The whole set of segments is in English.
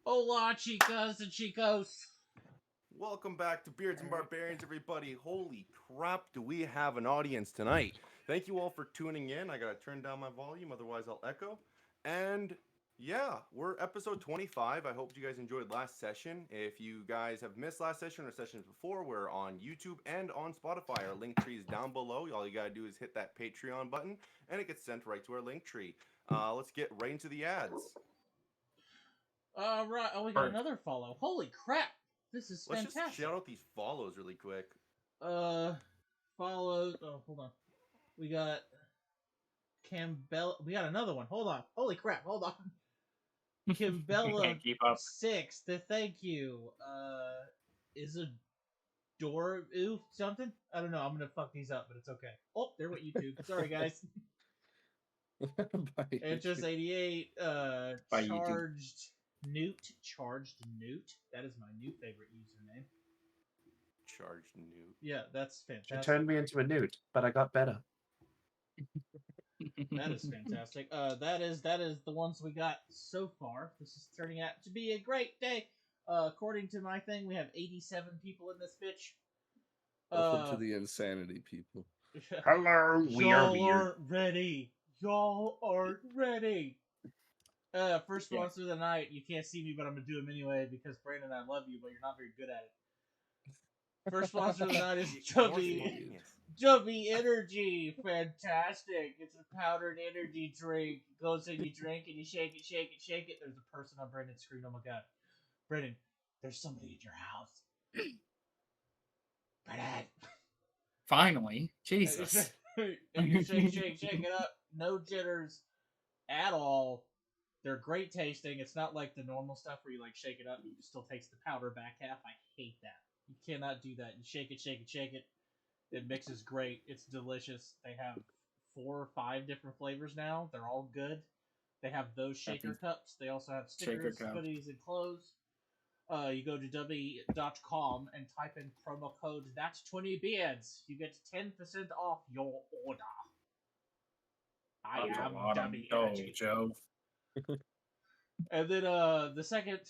Hola, chicas and chicos. Welcome back to Beards and Barbarians, everybody. Holy crap, do we have an audience tonight? Thank you all for tuning in. I gotta turn down my volume, otherwise I'll echo. And yeah, we're episode 25. I hope you guys enjoyed last session. If you guys have missed last session or sessions before, we're on YouTube and on Spotify. Our link tree is down below. All you gotta do is hit that Patreon button, and it gets sent right to our link tree. Let's get right into the ads. Right. Oh, we got another follow. Holy crap! This is Let's fantastic. just shout out these follows really quick. Follows. Oh, hold on. We got Campbell. We got another one. Hold on. Holy crap! Hold on. Kimbella keep up. 6. Thank you. Is a door something? I don't know. I'm gonna fuck these up, but it's okay. Oh, there went YouTube. Sorry, guys. Interest 88. Charged Newt. That is my new favorite username. Charged Newt. Yeah, that's fantastic. She turned me into a newt, but I got better. That is fantastic. That is the ones we got so far. This is turning out to be a great day. According to my thing, we have 87 people in this bitch. Welcome to the insanity, people. Hello, we are Y'all weird. aren't ready. Y'all aren't ready. First sponsor of the night. You can't see me, but I'm gonna do him anyway because Brandon, I love you, but you're not very good at it. First sponsor of the night is Chubby Energy. Fantastic. It's a powdered energy drink. Goes in, you drink, and you shake it, shake it, shake it. There's a person on Brandon's screen. Oh my god. Brandon, there's somebody at your house. Brandon. Finally, Jesus. And you shake it up. No jitters at all. They're great tasting. It's not like the normal stuff where you like shake it up and you still taste the powder back half. I hate that. You cannot do that. You shake it, shake it, shake it. It mixes great. It's delicious. They have 4 or 5 different flavors now. They're all good. They have those shaker cups. They also have stickers, hoodies, and clothes. You go to w.com and type in promo code That's 20 Beards. You get 10% off your order. I am W Energy. Joe. And then the second,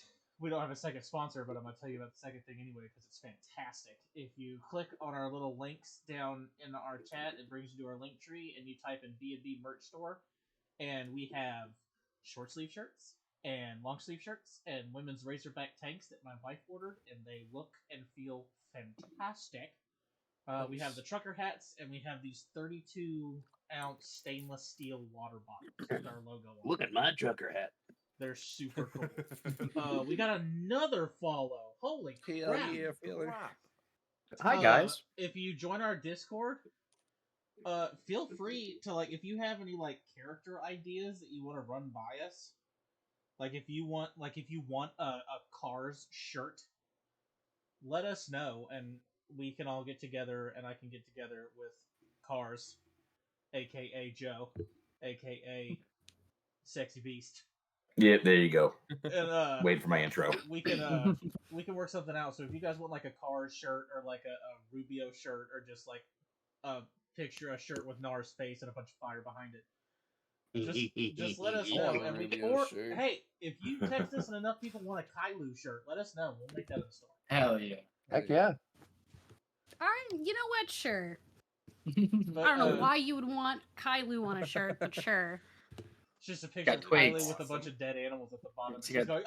we don't have a second sponsor, but I'm going to tell you about the second thing anyway because it's fantastic. If you click on our little links down in our chat, it brings you to our link tree, and you type in B&B merch store, and we have short sleeve shirts and long sleeve shirts and women's Razorback tanks that my wife ordered, and they look and feel fantastic. We have the trucker hats, and we have these 32-ounce stainless steel water bottles with our logo on. Look at my trucker hat. They're super cool. We got another follow. Holy crap. Hi, guys. If you join our Discord, feel free to, like, if you have any, like, character ideas that you want to run by us, like, if you want a Cars shirt, let us know, and we can all get together, and I can get together with Cars, a.k.a. Joe, a.k.a. Sexy Beast. Yeah, there you go. And, wait for my intro. We can work something out. So if you guys want like a Cars shirt or like a Rubio shirt or just like a shirt with Nar's face and a bunch of fire behind it, just let us know. And hey, if you text us and enough people want a Kailu shirt, let us know. We'll make that in the store. Hell yeah. Heck yeah. You know what? Sure. But, I don't know why you would want Kailu on a shirt, but sure. It's just a picture of Kylie with a bunch of dead animals at the bottom. She's going,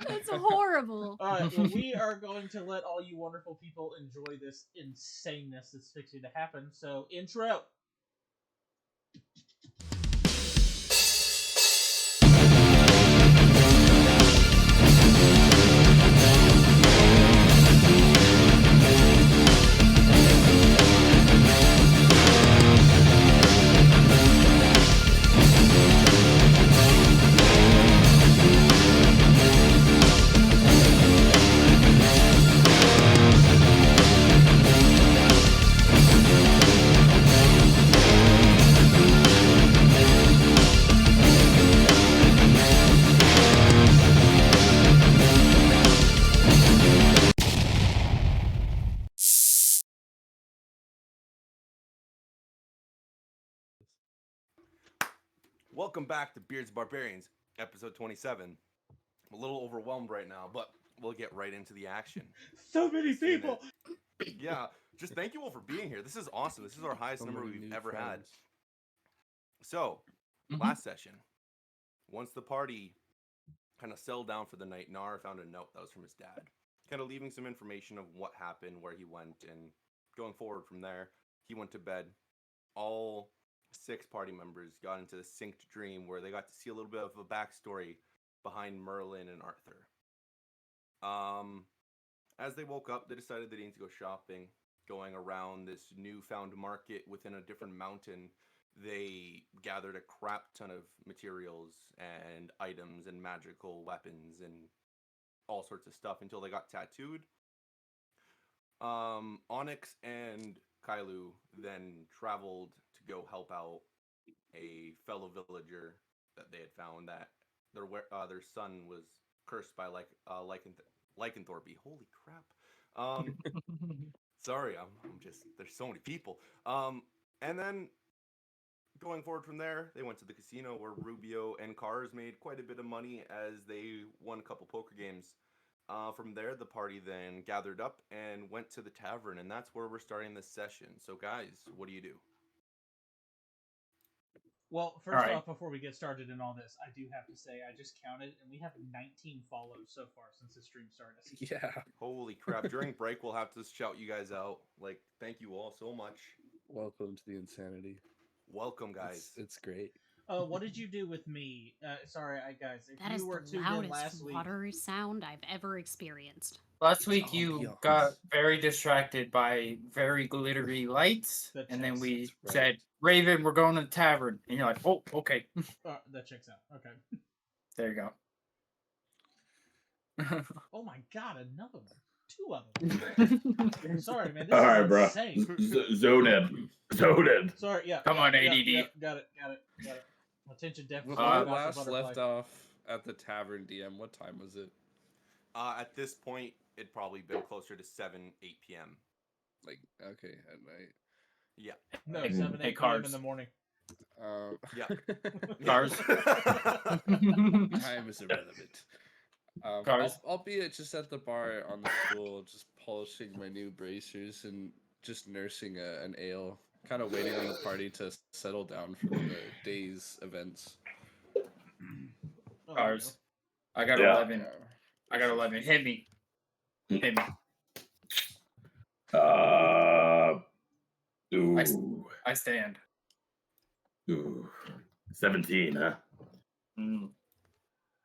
That's horrible. Alright, well, we are going to let all you wonderful people enjoy this insaneness that's fixing to happen. So, intro. Welcome back to Beards and Barbarians, episode 27. I'm a little overwhelmed right now, but we'll get right into the action. So many Seen it. people. Yeah, just thank you all for being here. This is awesome. This is our highest So number many we've new ever had. friends. So, Mhm. last session, once the party kind of settled down for the night, Nar found a note that was from his dad, kind of leaving some information of what happened, where he went, and going forward from there, he went to bed. All 6 party members got into the synced dream where they got to see a little bit of a backstory behind Merlin and Arthur. As they woke up, they decided they needed to go shopping. Going around this newfound market within a different mountain, they gathered a crap ton of materials and items and magical weapons and all sorts of stuff until they got tattooed. Onyx and Kailu then traveled to go help out a fellow villager that they had found that their son was cursed by lycanthropy. Holy crap! Sorry, I'm just there's so many people. And then going forward from there, they went to the casino where Rubio and Cars made quite a bit of money as they won a couple poker games. From there, the party then gathered up and went to the tavern, and that's where we're starting this session. So, guys, what do you do? Well, first Alright. off, before we get started in all this, I do have to say I just counted, and we have 19 follows so far since the stream started. Yeah. Holy crap! During break, we'll have to shout you guys out. Like, thank you all so much. Welcome to the insanity. Welcome, guys. It's great. What did you do with me? Sorry, guys. If That you is were the tuned in loudest last week, water sound I've ever experienced. Last week you Ambiance. got very distracted by very glittery lights, The and then chest, we that's right. said, "Raven, we're going to the tavern," and you're like, "Oh, okay." that checks out. Okay. There you go. Oh my god, another one. 2 of them. Sorry, man. This All right, is bro. insane. Zone in. Zone in. Sorry, yeah. Come on, yeah, ADD. yeah, got it. Attention When deficit. we Dr. last Butterfly. left off at the tavern, DM, what time was it? At this point, it'd probably been closer to 7, 8 p.m. Like, okay, at night. Yeah. No, Hey, 7, 8 p.m. Cars. in the morning. Yeah. Cars. Time is irrelevant. Cars. I'll be just at the bar on the stool, just polishing my new bracers and just nursing an ale, kind of waiting on the party to settle down from the day's events. Oh, Cars. I got Yeah. 11. I got 11. Hit me. Hit me. Ooh. I stand. Ooh. 17, huh? Mm.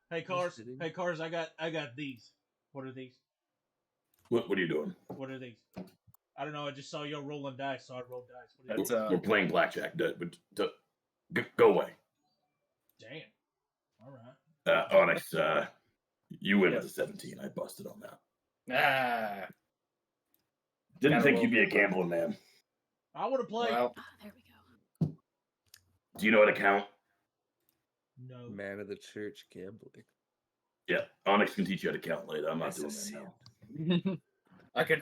Hey cars, Kidding? I got these. What are these? What are you doing? What are these? I don't know. I just saw you rolling dice, so I rolled dice. What are That's these? We're playing blackjack, go away. Damn. All right. Onyx, you win with a 17. I busted on that. Ah. Didn't Gotta think roll. you'd be a gambling man. I want to play. Well, Oh, there we go. Do you know how to count? No. Man of the church gambling. Yeah, Onyx can teach you how to count later. I'm not doing That's that a now.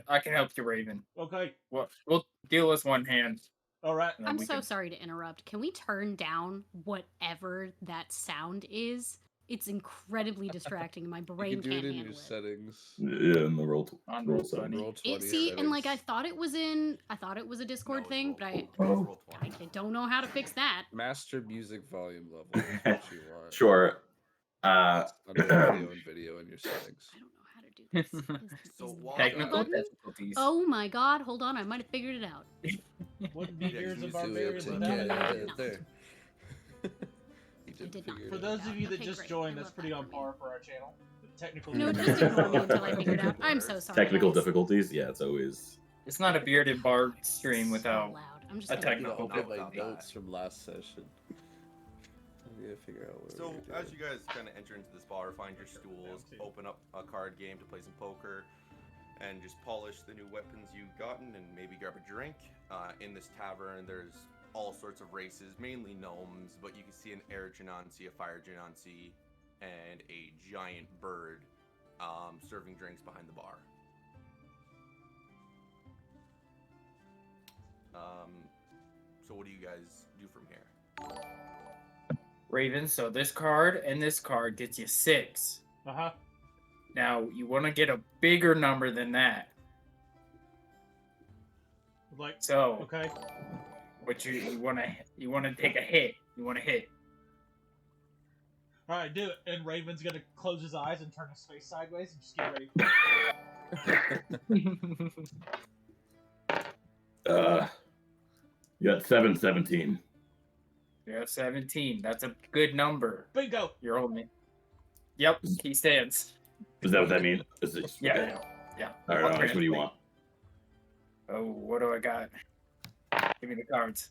I can help you, Raven. Okay. We'll deal with one hand. All right. and then I'm we so can- sorry to interrupt. Can we turn down whatever that sound is? It's incredibly distracting. My You brain can do can't it in handle your it. settings. Yeah, in the roll On roll roll 70. Roll 20 See, and like I settings. thought it was a Discord No, thing, roll but I 20. Oh. Roll 20. I don't know how to fix that. Master music volume level is what you want. Sure. Under audio and video in your settings. I don't know how to do this. So Is while- that Technical button? difficulties. Oh my god, hold on, I might have figured it out. Wouldn't be Yeah, beers you and just do it barbarians to without get it. it. there. I You did did not figure For it those out. of you that Okay, just great. joined, I that's love pretty that on for me. par for our channel. Technical. No, just ignore me until I figure it out. I'm so sorry. Technical guys. difficulties. Yeah, it's always. It's not a bearded bard It's stream so without. loud. I'm just a gonna technical I'll get my difficulty. notes from last session. I need to figure out what So we're as doing. you guys kind of enter into this bar, find your stools, open up a card game to play some poker, and just polish the new weapons you've gotten, and maybe grab a drink. In this tavern, there's all sorts of races, mainly gnomes, but you can see an air genasi, a fire genasi, and a giant bird serving drinks behind the bar. So what do you guys do from here? Raven, so this card and this card gets you 6. Uh-huh. Now, you want to get a bigger number than that. Like, So, okay. what you want to take a hit. You want to hit. All right, do it. And Raven's gonna close his eyes and turn his face sideways and just get ready. You got 717. You're at 17. That's a good number. Bingo. You're only. Yep, he stands. Is that what that means? Is it, Yeah, okay. yeah. All right, Alex, what do you want? Oh, what do I got? Give me the cards.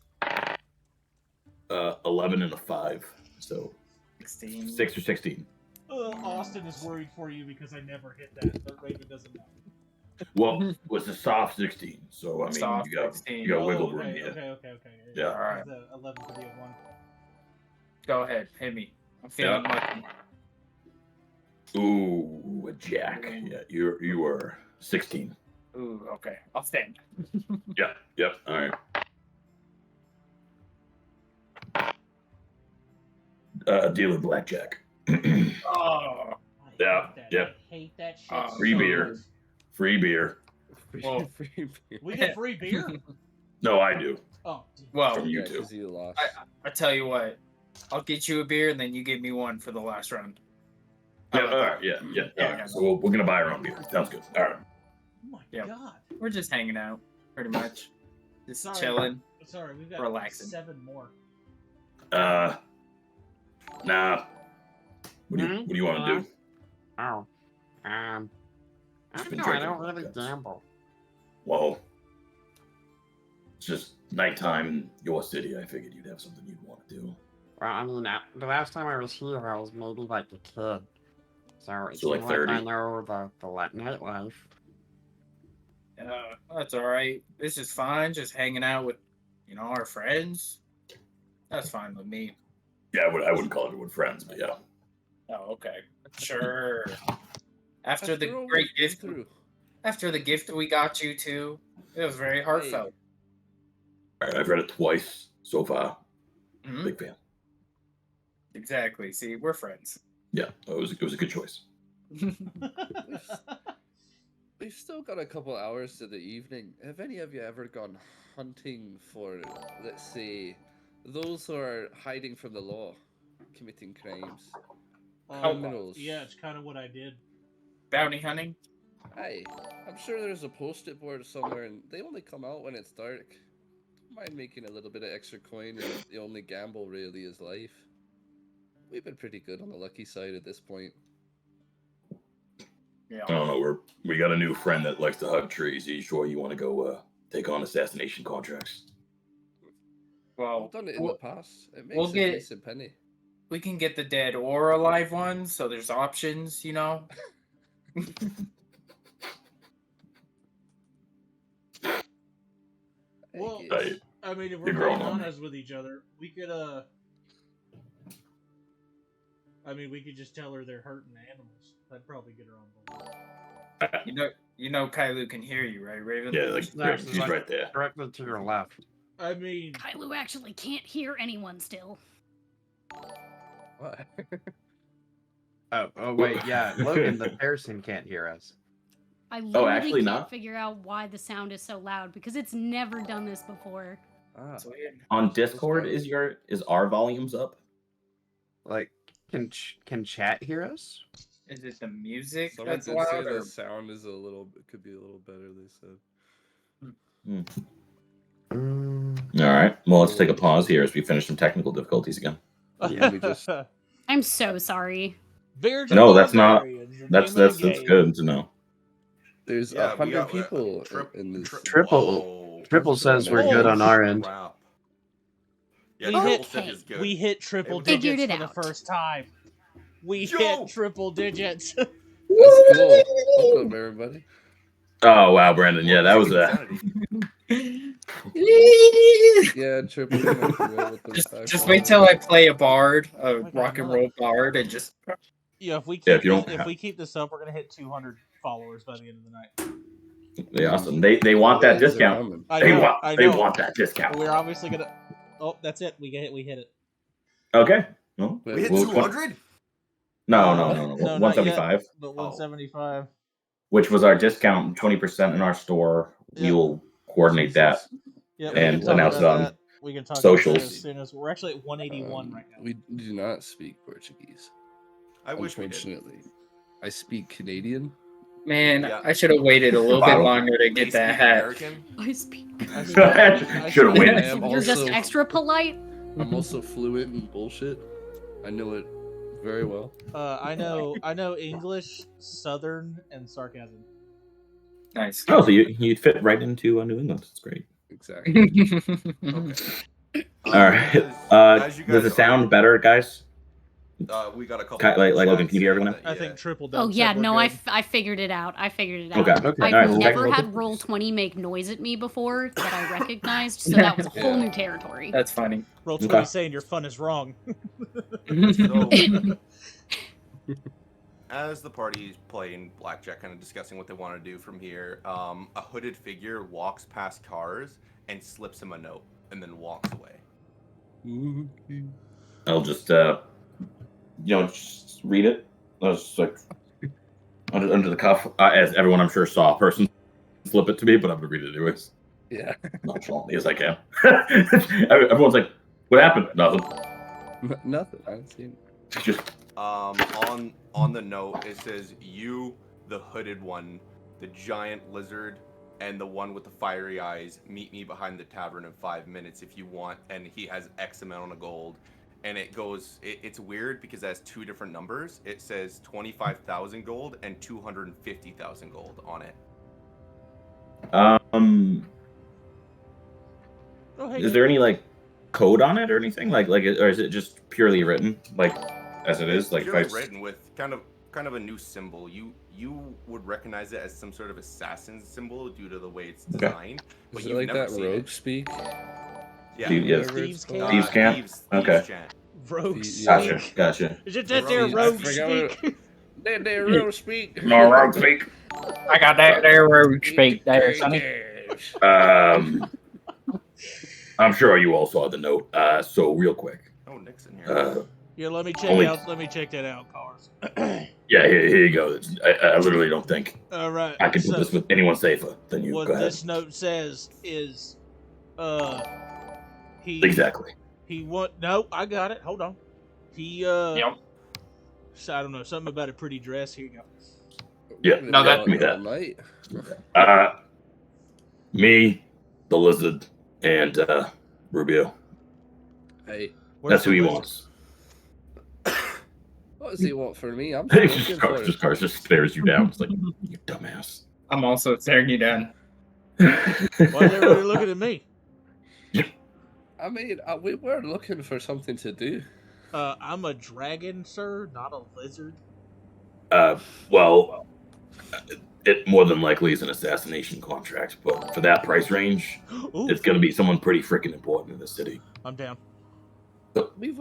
11 and a 5. So 16. 6 or 16. Austin is worried for you because I never hit that, but Raven doesn't know. Well, was a soft 16. So I mean, Soft you got 16. you got wiggle okay, room. okay. Yeah. All right. The 11 could be a 1. Go ahead, hit me. I'm feeling lucky. Ooh, a jack. Yeah, you are 16. Ooh, okay. I'll stand. Yep. All right. Dealer blackjack. Oh, I Yeah, hate that. yep. I hate that shit. Free so beer. much. Free beer. Well, Free beer. We get free beer? No, I do. Oh, dude. well, From you Yeah, two. 'cause you lost. I tell you what. I'll get you a beer and then you give me one for the last round. How Yeah, about all that? right. Yeah. Yeah, All right. yeah. So we're gonna buy our own beer. Sounds good. All right. Oh my Yep. god. We're just hanging out, pretty much. Just Sorry. chilling. Sorry, we've got Relaxing. 7 more. Nah. What do you want to do? Oh. I Just don't been know. I drinking don't really blackjacks. gamble. Well, it's just nighttime in your city. I figured you'd have something you'd want to do. Well, I mean, the last time I was here, I was maybe like a kid. So it So, like, seems like I 30. know the nightlife. That's all right. This is fine. Just hanging out with, our friends. That's fine with me. Yeah, I wouldn't call everyone friends, but yeah. Oh, okay. Sure. After the After all great we've gift, been through. after the gift we got you too, it was very heartfelt. All right, I've read it twice so far. Mhm. Big fan. Exactly. See, we're friends. Yeah, it was a good choice. We've still got a couple hours to the evening. Have any of you ever gone hunting for, let's say, those who are hiding from the law, committing crimes? Criminals. Yeah, it's kind of what I did. Bounty hunting. Aye, I'm sure there's a post-it board somewhere, and they only come out when it's dark. Mind making a little bit of extra coin, and the only gamble really is life. We've been pretty good on the lucky side at this point. Yeah. I don't know. We got a new friend that likes to hug trees. Are you sure you want to go take on assassination contracts? Well, I've done it in the past. It makes we'll a get- decent penny. we can get the dead or alive ones, so there's options, Well, guess. I mean, if You're we're growing being on me. honest with each other, we could, we could just tell her they're hurting animals. That'd probably get her on board. Kailu can hear you, right, Raven? Yeah, like Yeah, she's right there. Directly to your left. I mean, Kylo actually can't hear anyone still. What? Oh wait, yeah. Logan the person can't hear us. I literally actually can't not? figure out why the sound is so loud because it's never done this before. Ah, That's weird. On That's Discord, fine. is our volumes up? Like, can chat hear us? Is it the music someone that's did say loud? Or... the sound is could be a little better, they said. Mm. All right. Well, let's take a pause here as we finish some technical difficulties again. Yeah, we just- I'm so sorry. Beards No, and that's not- Barbarians, the That's name of the that's game. good to know. There's Yeah, we 100 got, people in this. Triple says we're good on our end. Crap. Yeah, We triple hit- said is good. We hit triple Figured digits it for the out. first time. We Yo! hit triple digits. That's cool. Welcome, everybody. Oh wow, Brandon. Yeah, that was a. Yeah, triple. Just wait till I play a bard, a Oh my God, rock and no. roll bard, and just Yeah, if we keep Yeah, if you this, don't if have- we keep this up, we're gonna hit 200 followers by the end of the night. Yeah, awesome. They want that discount. I They know. want that discount. We're obviously gonna. Oh, that's it. We hit it. Okay. No, Wait, We hit Well, 200. no, No, not 175, yet, but 175. which was our discount, 20% in our store. We Yep. will coordinate that. Yeah, And we can talk announce about it on that. We can talk about that socials. as soon as we're actually at 181 right now. We do not speak Portuguese. I wish we did. Unfortunately, I speak Canadian. Man, Yeah. I should have waited a little bit Bottle. longer to They get that speak hat. American. I speak. I Should have speak- waited. I am You're just also- extra polite. I'm also fluent in bullshit. I know it very well. I know English, Southern, and sarcasm. Nice. Oh, so you'd fit right into New England. That's great. Exactly. Okay. All right. As you Does guys it sound are- better, guys? We got a couple. Like Logan, chats can you hear saying everyone that, I think Triple Oh Dub. yeah, said we're no, good. I figured it out. I figured it out. Okay. Okay. I've All right, so never technical had difficulties. Roll20 make noise at me before that I recognized, so that was a whole new territory. That's funny. Roll 20 Okay. saying your fun is wrong. So, as the party's playing blackjack, kind of discussing what they want to do from here, a hooded figure walks past cars and slips him a note, and then walks away. I'll just just read it. I was just like under the cuff, as everyone I'm sure saw a person slip it to me, but I'm gonna read it anyways. Yeah. Nonchalantly as I can. Everyone's like, "What happened?" Nothing. Nothing. I haven't seen. Just On the note, it says, "You, the hooded one, the giant lizard, and the one with the fiery eyes, meet me behind the tavern in 5 minutes if you want." And he has X amount of gold. And it goes, it's weird because it has two different numbers. It says 25,000 gold and 250,000 gold on it. Oh, hey, is there any like code on it or anything or is it just purely written like as it is? Like, It's if I just written with kind of a new symbol. You would recognize it as some sort of assassin symbol due to the way it's Okay. designed. But Is it you've like never that seen rogue it. speak? Yeah. Yes. Thieves' called. Camp? Thieves' Camp? Thieves Okay. chant. Rogue Yeah. speak. Gotcha. Is it that there Rogue- rogue I forgot speak? They rogue speak. No wrong speak. I got that there road speak there, Sonny. I'm sure you all saw the note. So real quick. Oh, Nick's in here. Yeah, let me check Only- out. Let me check that out, cars. Yeah, here you go. I literally don't think All right. I can put so this with anyone safer than you. what Go ahead. this note says is, he Exactly. he want. No, I got it. Hold on. He Yep. So, I don't know, something about a pretty dress. Here you go. Yeah, no, that- all me that. night. Me, the lizard, and Rubio. Hey, That's the who he lizard? wants. what does he want for me? I'm still looking for it. Cars just stares you down. It's like, you dumbass. I'm also staring you down. Why is everybody looking at me? I mean, we were looking for something to do. I'm a dragon, sir, not a lizard. Well, it more than likely is an assassination contract, but for that price range, Ooh, it's going to be someone pretty freaking important in the city. I'm down. We've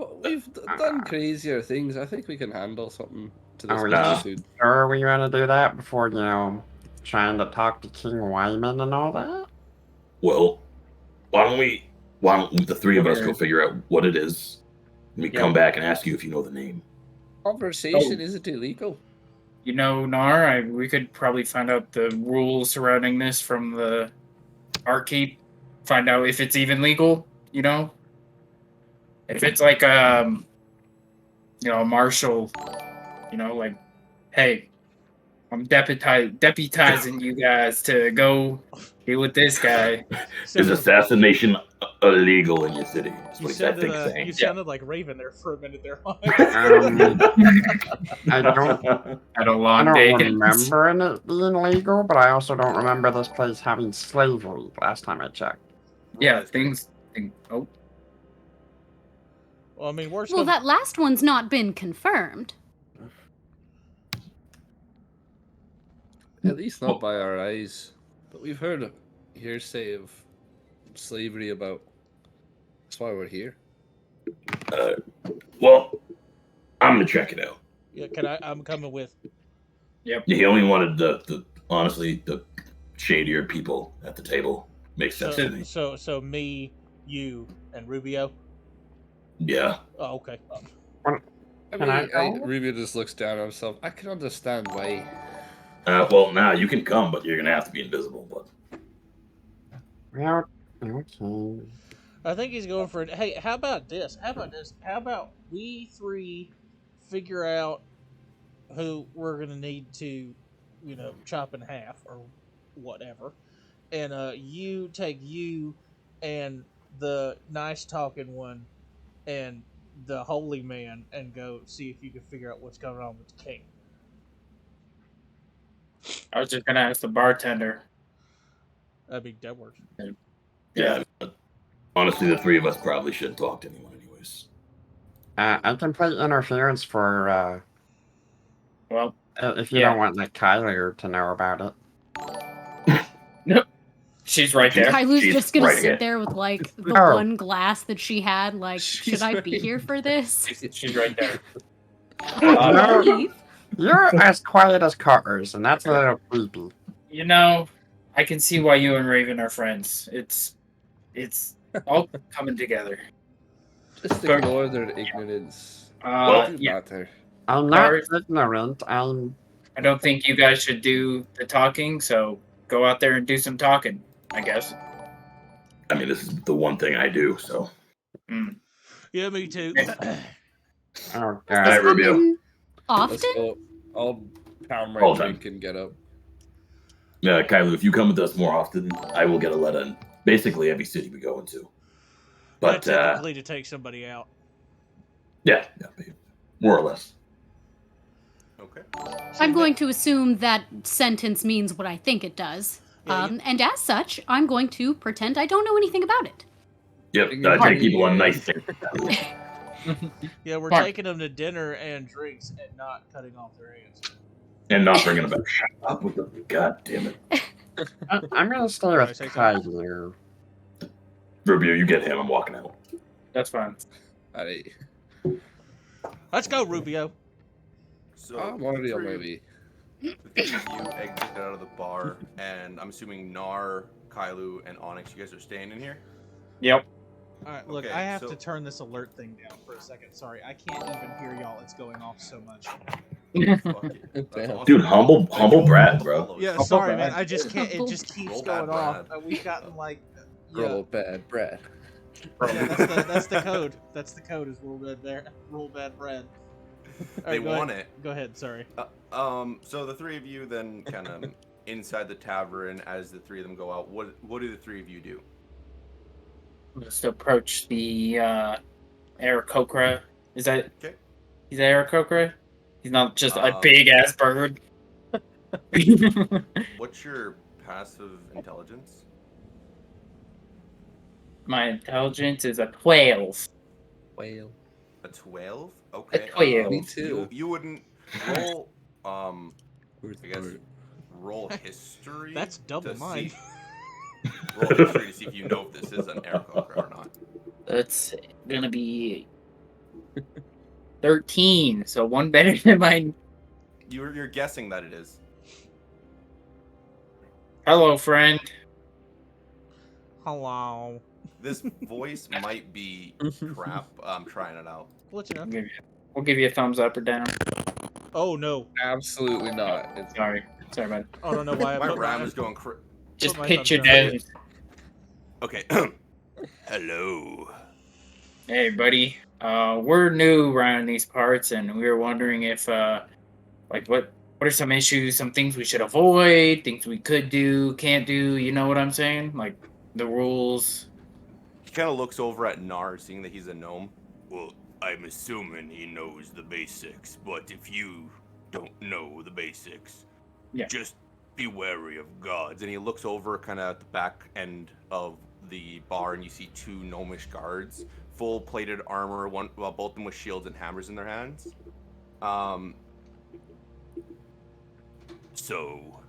done crazier things. I think we can handle something to this Oh, guy yeah. soon. Sure, we want to do that before, trying to talk to King Wyman and all that? Well, why don't the three of us go figure out what it is, and we come back and ask you if you know the name. Conversation Oh. isn't illegal. You know, Nar, we could probably find out the rules surrounding this from the barkeep. Find out if it's even legal, If it's like, a marshal, like, hey, I'm deputizing you guys to go deal with this guy. Is assassination illegal in your city? That's You what he's, I think, sounded, saying. you sounded like Raven there for a minute there. I don't At a I long don't day. remember it being legal, but I also don't remember this place having slavery last time I checked. Yeah, things. Oh, Well, I mean, worst Well, comes- that last one's not been confirmed. At least not by our eyes. But we've heard a hearsay of slavery about. That's why we're here. Well, I'm gonna check it out. Yeah, I'm coming with. He only wanted the honestly the shadier people at the table. Makes sense to me. So me, you, and Rubio. Yeah. Oh, okay. What I Can I mean, go? Rubio just looks down at himself. I can understand why. Well, now you can come, but you're gonna have to be invisible. But Well, okay. I think he's going for it. Hey, how about this? How about we three figure out who we're gonna need to, chop in half or whatever, and you take you and the nice talking one and the holy man and go see if you can figure out what's going on with the king. I was just gonna ask the bartender. That'd be that works. yeah, honestly, the three of us probably shouldn't talk to anyone, anyways. I can play interference for, Well, if you don't want, like, Kyler to know about it. nope. She's right there. Kylu's She's just gonna right sit again. there with like the Oh. one glass that she had. Like, should She's I be right. here for this? She's right there. I'll No. leave. You're as quiet as Cars, and that's a little creepy. You know, I can see why you and Raven are friends. It's all coming together. Just But- ignore their ignorance. Well, It yeah. matter. I'm not Cars, ignorant. I'm. I don't think you guys should do the talking, so go out there and do some talking, I guess. I mean, this is the one thing I do. So, Yeah, me too. Oh All right, god. Rubio. Happen Let's often? go. I'll pound my All done. drink and get up. Kylu, if you come with us more often, I will get a letter in basically every city we go into. But technically, to take somebody out. yeah, more or less. Okay. I'm going to assume that sentence means what I think it does. Yeah, And as such, I'm going to pretend I don't know anything about it. Yep, You're take people on nice things. Yeah, we're Fine. taking them to dinner and drinks and not cutting off their hands. And not bringing them back. Shut up with the god damn it. I'm gonna stay Can I with say something? Kyler. Rubio, you get him. I'm walking out. That's fine. Alright. Let's go, Rubio. So I'm already on the my three- way. The three of you exit out of the bar, and I'm assuming Nar, Kylu, and Onyx, you guys are staying in here? Yep. All right, look, Okay, I have so- to turn this alert thing down for a second. Sorry, I can't even hear y'all. It's going off so much. Fuck it. That's Damn. awesome. Dude, humble Roll Brad, for bro. follows. Yeah, Oh, sorry, bad. man. I just can't. It just keeps Roll going bad, off. Brad. We've gotten like, Roll bad, Brad. yeah, that's the code. That's the code. Is roll bad bread. All They go want ahead. it. Go ahead. Sorry. So the three of you then kind of inside the tavern as the three of them go out. What do the three of you do? Just approach the Aarakocra. Is that Okay. he's Aarakocra? He's not just a Um, big ass bird. What's your passive intelligence? My intelligence is a 12. Whale. A 12? Okay. 12. Me too. You wouldn't roll Where's I guess the roll history. That's double to mine. see- roll history to see if you know if this is an Aarakocra or not. That's gonna be 13, so one better than mine. You're guessing that it is. Hello, friend. Hello. This voice might be crap. I'm trying it out. Let you know. We'll give you a thumbs up or down. Oh no. Absolutely not. It's Sorry, bud. I don't know why I My put RAM is going cra- Just my pitch your thumbs down. nose. Okay. Hello. Hey, buddy. We're new around these parts, and we were wondering if, like, what are some issues, some things we should avoid, things we could do, can't do. You know what I'm saying? Like the rules. He kind of looks over at Nar, seeing that he's a gnome. Well, I'm assuming he knows the basics, but if you don't know the basics, Yeah. just be wary of gods. And he looks over kind of at the back end of the bar, and you see two gnomish guards, full plated armor, both of them with shields and hammers in their hands. So,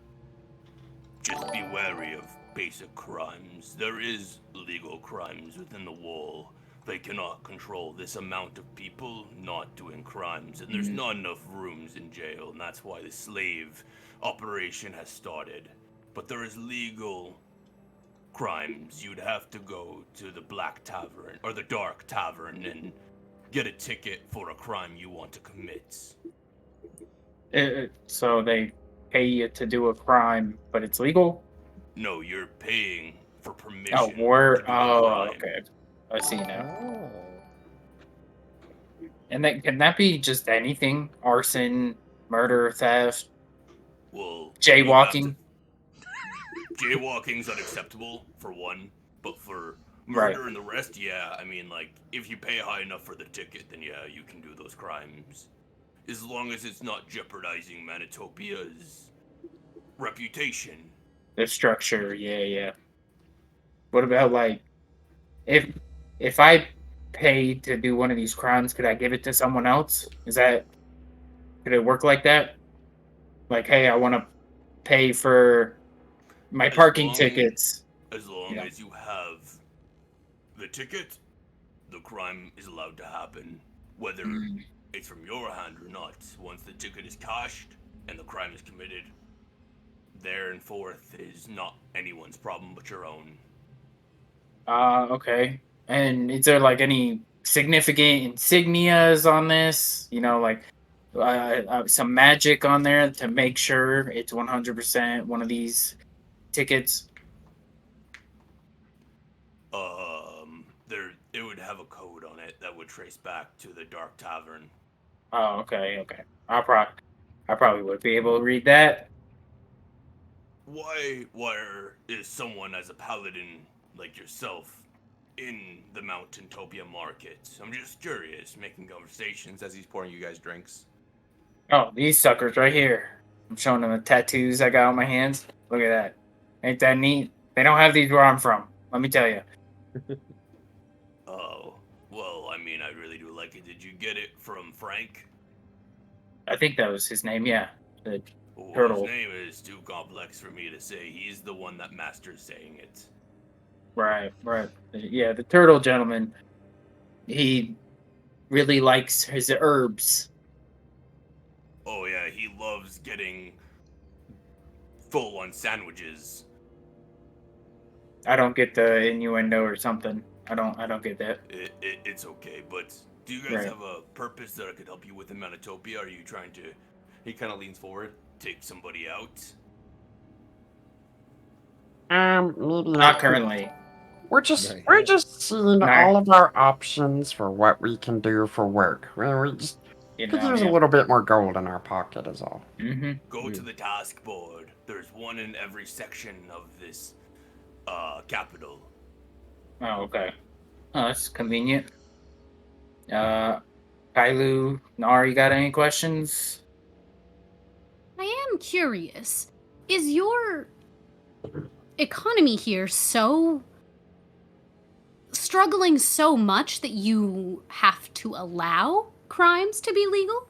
just be wary of basic crimes. There is legal crimes within the wall. They cannot control this amount of people not doing crimes, and there's not enough rooms in jail, and that's why the slave operation has started. But there is legal crimes. You'd have to go to the Black Tavern, or the Dark Tavern, and get a ticket for a crime you want to commit. So they pay you to do a crime, but it's legal? No, you're paying for permission Oh, to do a crime. okay. I see now. Oh. And can that be just anything? Arson, murder, theft, Well, jaywalking? Jaywalking's unacceptable, for one. But for Right. murder and the rest, yeah. I mean, like, if you pay high enough for the ticket, then yeah, you can do those crimes. As long as it's not jeopardizing Manitopia's reputation. The structure, yeah. What about, like, if I pay to do one of these crimes, could I give it to someone else? Could it work like that? Like, hey, I want to pay for my parking tickets. As long as you have the ticket, the crime is allowed to happen. Whether it's from your hand or not. Once the ticket is cashed and the crime is committed, there and forth is not anyone's problem but your own. Okay. And is there, like, any significant insignias on this? You know, like, some magic on there to make sure it's 100% one of these tickets? It would have a code on it that would trace back to the Dark Tavern. Oh, okay. I probably would be able to read that. Why is someone as a paladin like yourself in the Mountaintopia market? I'm just curious, making conversations as he's pouring you guys drinks. Oh, these suckers right here. I'm showing them the tattoos I got on my hands. Look at that. Ain't that neat? They don't have these where I'm from. Let me tell you. Oh, well, I mean, I really do like it. Did you get it from Frank? I think that was his name, yeah. The turtle. His name is too complex for me to say. He's the one that masters saying it. Right. Yeah, the turtle gentleman. He really likes his herbs. Oh yeah, he loves getting full on sandwiches. I don't get the innuendo or something. I don't get that. It's okay, but do you guys have a purpose that I could help you with in Manitopia? Are you trying to... He kind of leans forward, take somebody out? Maybe Not currently. We're just seeing all of our options for what we can do for work. We just could use a little bit more gold in our pocket is all. Go to the task board. There's one in every section of this capital. Oh, okay. Oh, that's convenient. Kailu, Nar, you got any questions? I am curious. Is your economy here struggling so much that you have to allow crimes to be legal?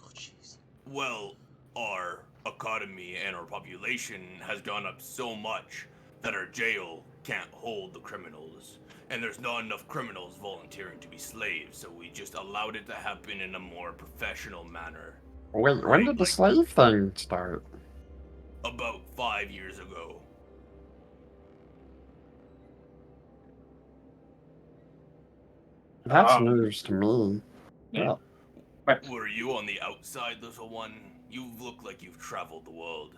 Oh, jeez. Well, our economy and our population has gone up so much that our jail can't hold the criminals. And there's not enough criminals volunteering to be slaves, so we just allowed it to happen in a more professional manner. Wait, when did the slave thing start? About 5 years ago. That's news to me. Yeah. Were you on the outside, little one? You look like you've traveled the world.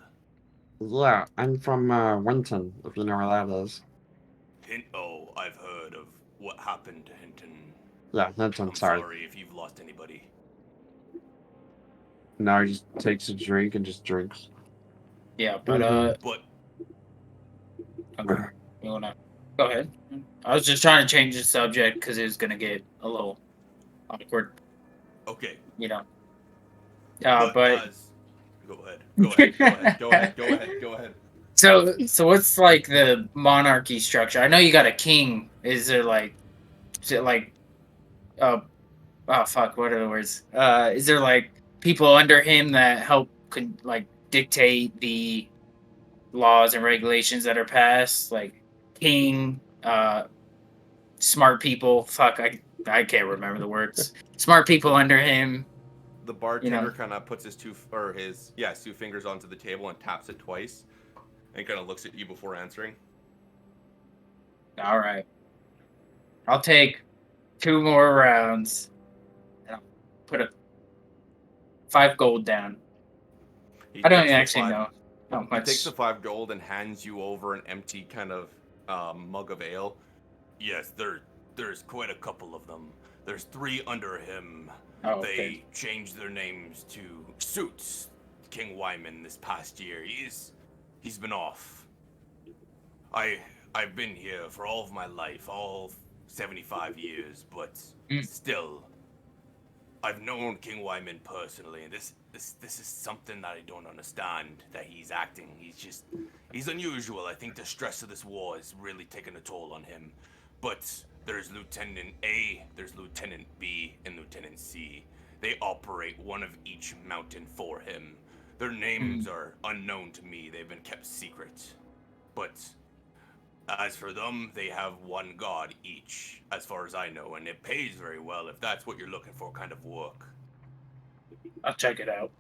Yeah, I'm from Winton, if you know where that is. Oh, I've heard of what happened to Hinton. Yeah, Hinton, I'm sorry. sorry if you've lost anybody. No, he just takes a drink and just drinks. Yeah, but okay. You wanna go ahead? I was just trying to change the subject because it was gonna get a little awkward. Okay. You know. Go ahead. So what's like the monarchy structure? I know you got a king. Is it like oh fuck, what are the words? Is there like people under him that help like dictate the laws and regulations that are passed? Like king, smart people. Fuck, I can't remember the words. Smart people under him. The bartender kind of puts his two fingers onto the table and taps it twice, and kind of looks at you before answering. All right, I'll take 2 more rounds. put 5 gold down. He I don't takes the actually five- know how He takes the much. 5 gold and hands you over an empty kind of mug of ale. Yes, there's quite a couple of them. There's 3 under him. Oh, They okay. changed their names to Suits. King Wyman this past year. He's been off. I've been here for all of my life, all 75 years, but still, I've known King Wyman personally, and this is something that I don't understand. That he's acting. He's unusual. I think the stress of this war is really taking a toll on him. But there's Lieutenant A, there's Lieutenant B, and Lieutenant C. They operate one of each mountain for him. Their names are unknown to me. They've been kept secret. But as for them, they have 1 god each, as far as I know, and it pays very well if that's what you're looking for kind of work. I'll check it out.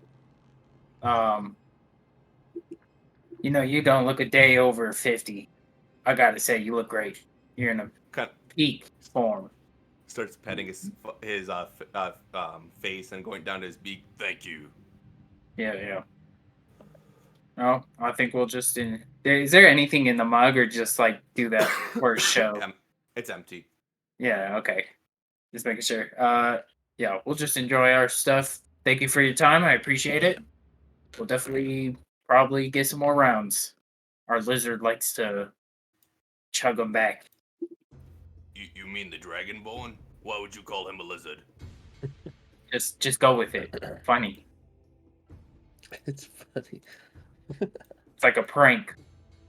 You don't look a day over 50. I gotta say, you look great. You're in a Kind peak form. starts petting his face and going down to his beak. Thank you. Yeah. No, I think we'll just is there anything in the mug, or just like do that first show? It's empty. Yeah, okay. Just making sure. Yeah, we'll just enjoy our stuff. Thank you for your time. I appreciate it. We'll definitely probably get some more rounds. Our lizard likes to chug them back. You mean the Dragonborn? Why would you call him a lizard? Just go with it. Funny. It's funny. It's like a prank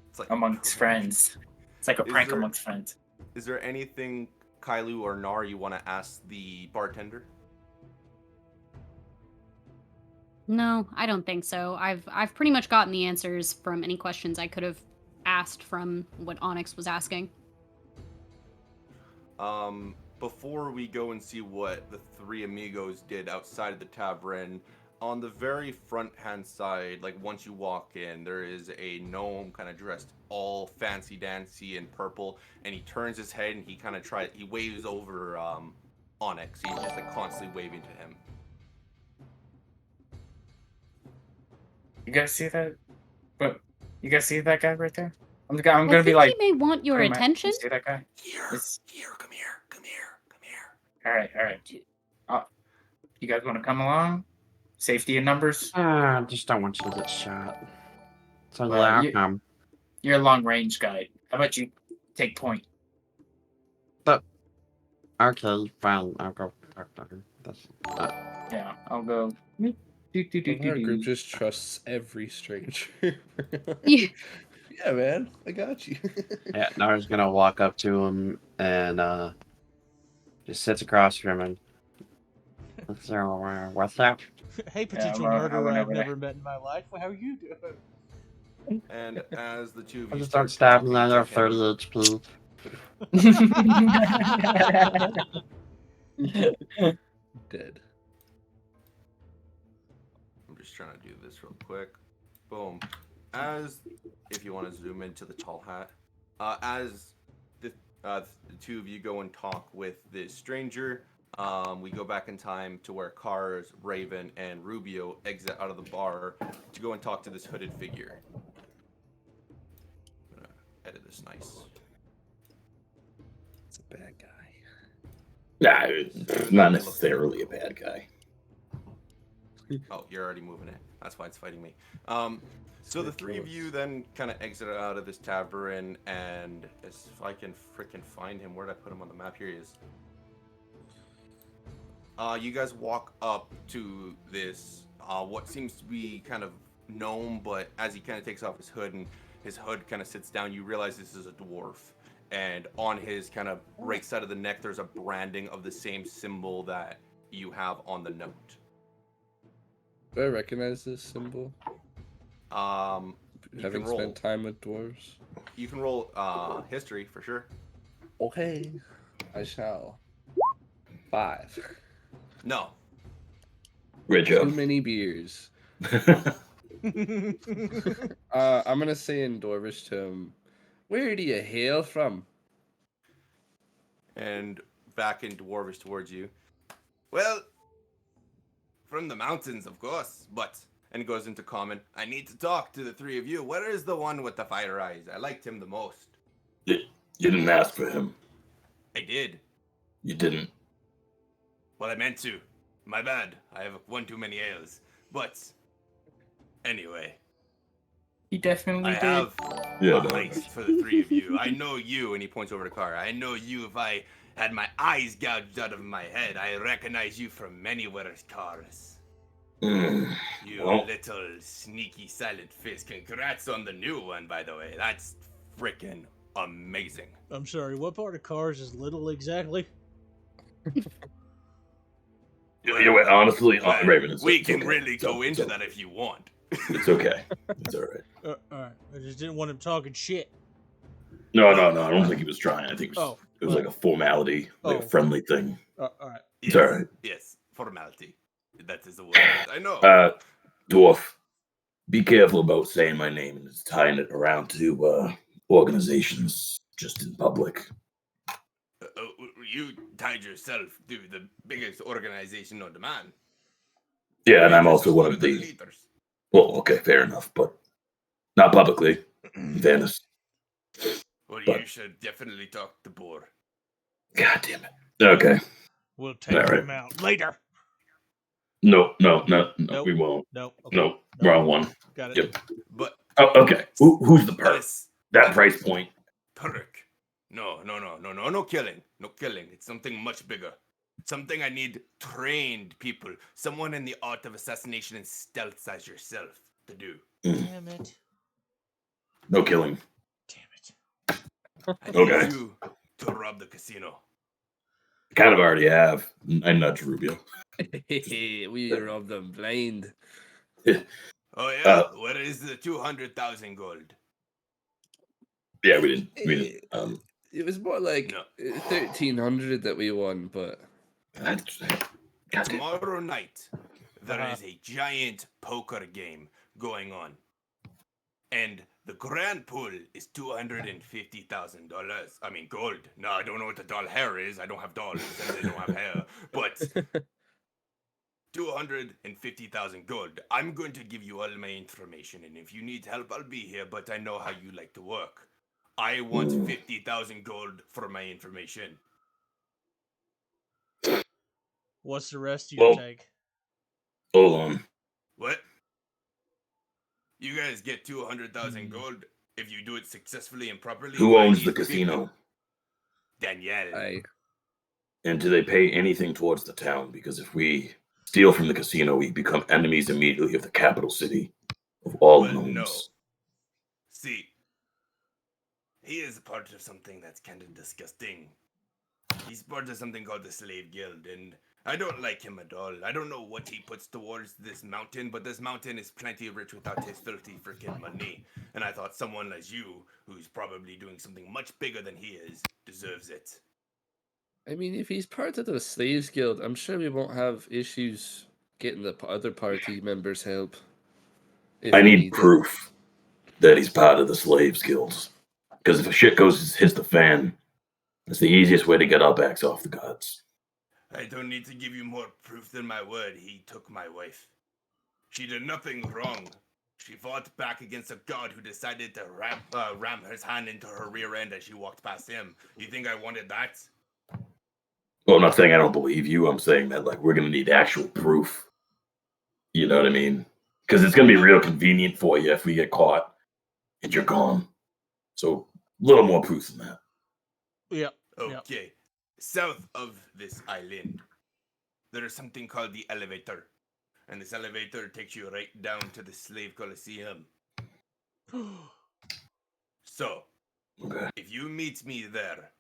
It's like amongst friends. It's like a Is prank there- amongst friends. Is there anything, Kailu or Nar, you want to ask the bartender? No, I don't think so. I've pretty much gotten the answers from any questions I could have asked from what Onyx was asking. Before we go and see what the 3 amigos did outside of the tavern, on the very front hand side, like once you walk in, there is a gnome kind of dressed all fancy dancy in purple, and he turns his head and he waves over Onyx. He's just like constantly waving to him. You guys see that? But you guys see that guy right there? I'm I gonna think be like, he may want your putting my- attention. See that guy? Here, It's- come here. All right. You guys want to come along? Safety in numbers. I just don't want you to get shot. So Well, yeah, I'll you- come. You're a long range guy. How about you take point? Okay, fine. I'll go talk to her. Yeah, I'll go. Our group just trusts every stranger. Yeah. Yeah, man, I got you. Yeah, Nara's gonna walk up to him and just sits across from him. So, what's up? Hey, potential I murderer went I've over there. never met in my life. How are you doing? And as the 2 of I you just start don't stab me. I talking have to 30 him, HP. Dead. I'm just trying to do this real quick. Boom. If you want to zoom into the tall hat, as the 2 of you go and talk with this stranger, we go back in time to where Cars, Raven, and Rubio exit out of the bar to go and talk to this hooded figure. I'm gonna edit this nice. It's a bad guy. Nah, not necessarily a bad guy. Oh, you're already moving it. That's why it's fighting me. So the 3 of you then kind of exit out of this tavern, and if I can freaking find him, where did I put him on the map? Here he is. You guys walk up to this, what seems to be kind of gnome, but as he kind of takes off his hood and his hood kind of sits down, you realize this is a dwarf. And on his kind of right side of the neck, there's a branding of the same symbol that you have on the note. Do I recognize this symbol? You Having can roll. spent time with dwarves. You can roll history for sure. Okay. I shall. 5. No. Great Too job. many beers. I'm gonna say in Dwarvish to him, where do you hail from? And back in Dwarvish towards you. Well, from the mountains, of course, but... And goes into comment, I need to talk to the three of you. Where is the one with the fire eyes? I liked him the most. You didn't ask for him. I did. You didn't. Well, I meant to. My bad. I have one too many ales. But... Anyway... He definitely I did. have Yeah, a heist for the three of you. I know you, and he points over to Kara. I know you if I had my eyes gouged out of my head. I recognize you from anywhere, Karas. You Well, little sneaky silent face. Congrats on the new one, by the way. That's freaking amazing. I'm sorry, what part of cars is little exactly? honestly, Well, Raven, it's we it's can okay. really It's go okay. into that if you want. It's okay. It's all right. Alright, I just didn't want him talking shit. No. I don't think he was trying. I think it was like a formality, like a friendly thing. Alright. It's all right. Yes, formality. That is the word. I know. Dwarf, be careful about saying my name and just tying it around to organizations just in public. You tied yourself to the biggest organization on demand. Yeah, and I'm also one of the leaders. Well, okay, fair enough, but not publicly. In fairness. Well, But- you should definitely talk to Boar. God damn it. Okay. We'll take All right. him out later. No, Nope. we won't. No. Okay. No, wrong one. Got it. Yep. But Oh, okay. Who's the perk? this That price point. perk. No killing. No killing. It's something much bigger. Something I need trained people. Someone in the art of assassination and stealth as yourself to do. Damn it. No killing. Damn it. I need Okay. you to rob the casino. Kind of already have. I nudge Rubio. We robbed them blind. Oh yeah? Where is the 200,000 gold? Yeah, we didn't. It was more like No. 1,300 that we won, but That's, God damn. Tomorrow night, there Uh-huh. is a giant poker game going on. And the grand pool is $250,000. I mean, gold. No, I don't know what the doll hair is. I don't have dolls and they don't have hair. But 250,000 gold. I'm going to give you all my information. And if you need help, I'll be here. But I know how you like to work. I want 50,000 gold for my information. What's the rest you Well- take? Hold on. What? You guys get 200,000 gold if you do it successfully and properly. Who I owns need the 50. casino? Danielle. And do they pay anything towards the town? Because if we steal from the casino, we become enemies immediately of the capital city of all Well, gnomes. no. See, he is part of something that's kind of disgusting. He's part of something called the Slave Guild, and I don't like him at all. I don't know what he puts towards this mountain, but this mountain is plenty rich without his filthy freaking money. And I thought someone as you, who's probably doing something much bigger than he is, deserves it. I mean, if he's part of the Slaves Guild, I'm sure we won't have issues getting the other party members help. if I we need it. proof that he's part of the slaves guilds. Because if a shit hits the fan, it's the easiest way to get our backs off the gods. I don't need to give you more proof than my word. He took my wife. She did nothing wrong. She fought back against a god who decided to ram his hand into her rear end as she walked past him. You think I wanted that? Well, I'm not saying I don't believe you. I'm saying that we're gonna need actual proof. You know what I mean? Because it's gonna be real convenient for you if we get caught and you're gone. So a little more proof than that. Yeah. Okay. South of this island, there is something called the elevator. And this elevator takes you right down to the Slave Coliseum. So, Okay. if you meet me there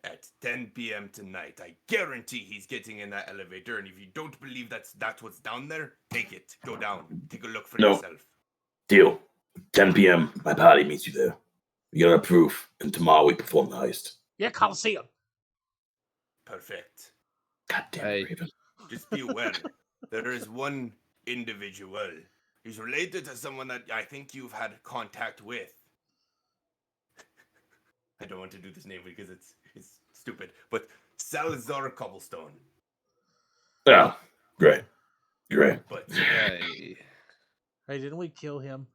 at 10 p.m. tonight, I guarantee he's getting in that elevator. And if you don't believe that's what's down there, take it. Go down. Take a look for No. yourself. Deal. 10 p.m. My party meets you there. We get our proof, and tomorrow we perform the heist. Yeah, Coliseum. Perfect. God damn it, Raven. Just be aware, there is one individual. He's related to someone that I think you've had contact with. I don't want to do this name because it's stupid, but Salazar Cobblestone. Yeah, great. You're right. But Aye. Hey, didn't we kill him?